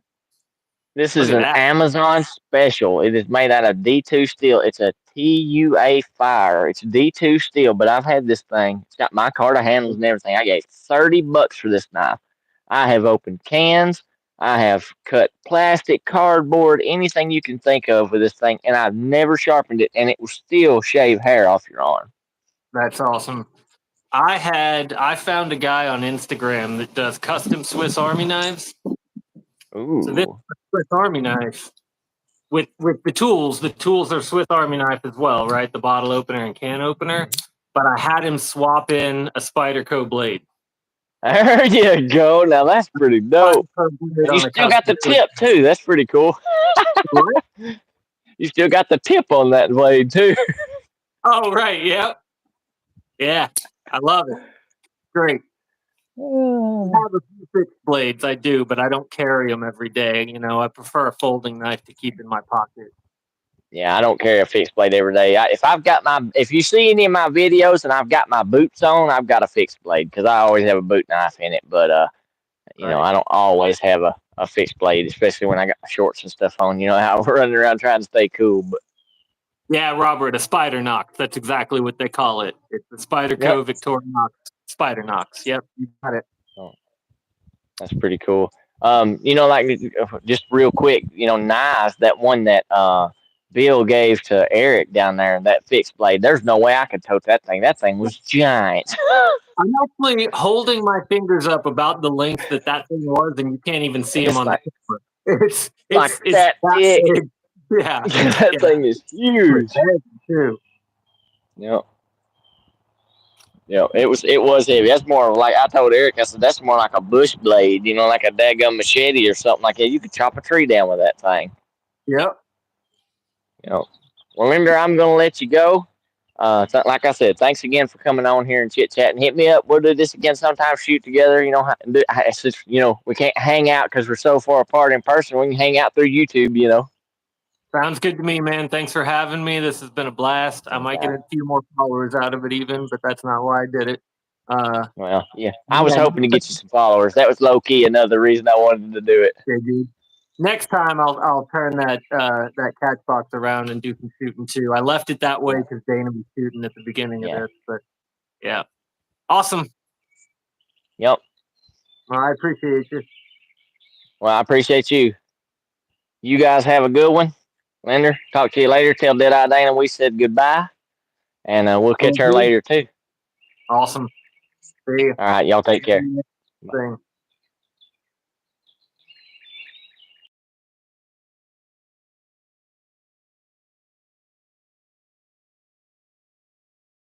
this Look is at an that. Amazon special. It is made out of D2 steel. It's a TUA Fire. It's D2 steel, but I've had this thing. It's got my card of handles and everything. I gave $30 for this knife. I have opened cans. I have cut plastic, cardboard, anything you can think of with this thing, and I've never sharpened it, and it will still shave hair off your arm. That's awesome. I found a guy on Instagram that does custom Swiss Army knives. Ooh. So this is a Swiss Army knife with the tools. The tools are Swiss Army knife as well, right? The bottle opener and can opener. But I had him swap in a Spyderco blade. There you go. Now that's pretty dope. And you still got the tip too. That's pretty cool. What? You still got the tip on that blade too. Oh, right. Yep. Yeah. I love it. Great. I have a few fixed blades, I do, but I don't carry them every day. You know, I prefer a folding knife to keep in my pocket. Yeah, I don't carry a fixed blade every day. If you see any of my videos and I've got my boots on, I've got a fixed blade because I always have a boot knife in it. But I don't always have a fixed blade, especially when I got my shorts and stuff on. You know how we're running around trying to stay cool. But yeah, Robert, a Spider Knox. That's exactly what they call it. It's the Spyderco Victorinox Spider Knox. Yep, you got it. Oh, that's pretty cool. Like just real quick, knives. That one that Bill gave to Eric down there, that fixed blade. There's no way I could tote that thing. That thing was giant. I'm actually holding my fingers up about the length that thing was, and you can't even see them on the camera. It's that big. big. Yeah, that thing is huge. Too. Yep. It was heavy. That's more like I told Eric. I said that's more like a bush blade, like a daggum machete or something like that. You could chop a tree down with that thing. Yep. Well, Linder, I'm gonna let you go. Like I said, thanks again for coming on here and chit chatting. Hit me up. We'll do this again sometime. Shoot together. We can't hang out because we're so far apart in person. We can hang out through YouTube. Sounds good to me, man. Thanks for having me. This has been a blast. I might get a few more followers out of it even, but that's not why I did it. Well, yeah. I was hoping to get you some followers. That was low key another reason I wanted to do it. Okay, dude. Next time I'll turn that catch box around and do some shooting too. I left it that way because Dana was shooting at the beginning of this, but yeah. Awesome. Yep. Well, I appreciate you. Well, I appreciate you. You guys have a good one. Linder, talk to you later. Tell Deadeye Dana we said goodbye. And we'll catch her later, too. Awesome. See you. All right, y'all take care. Thing.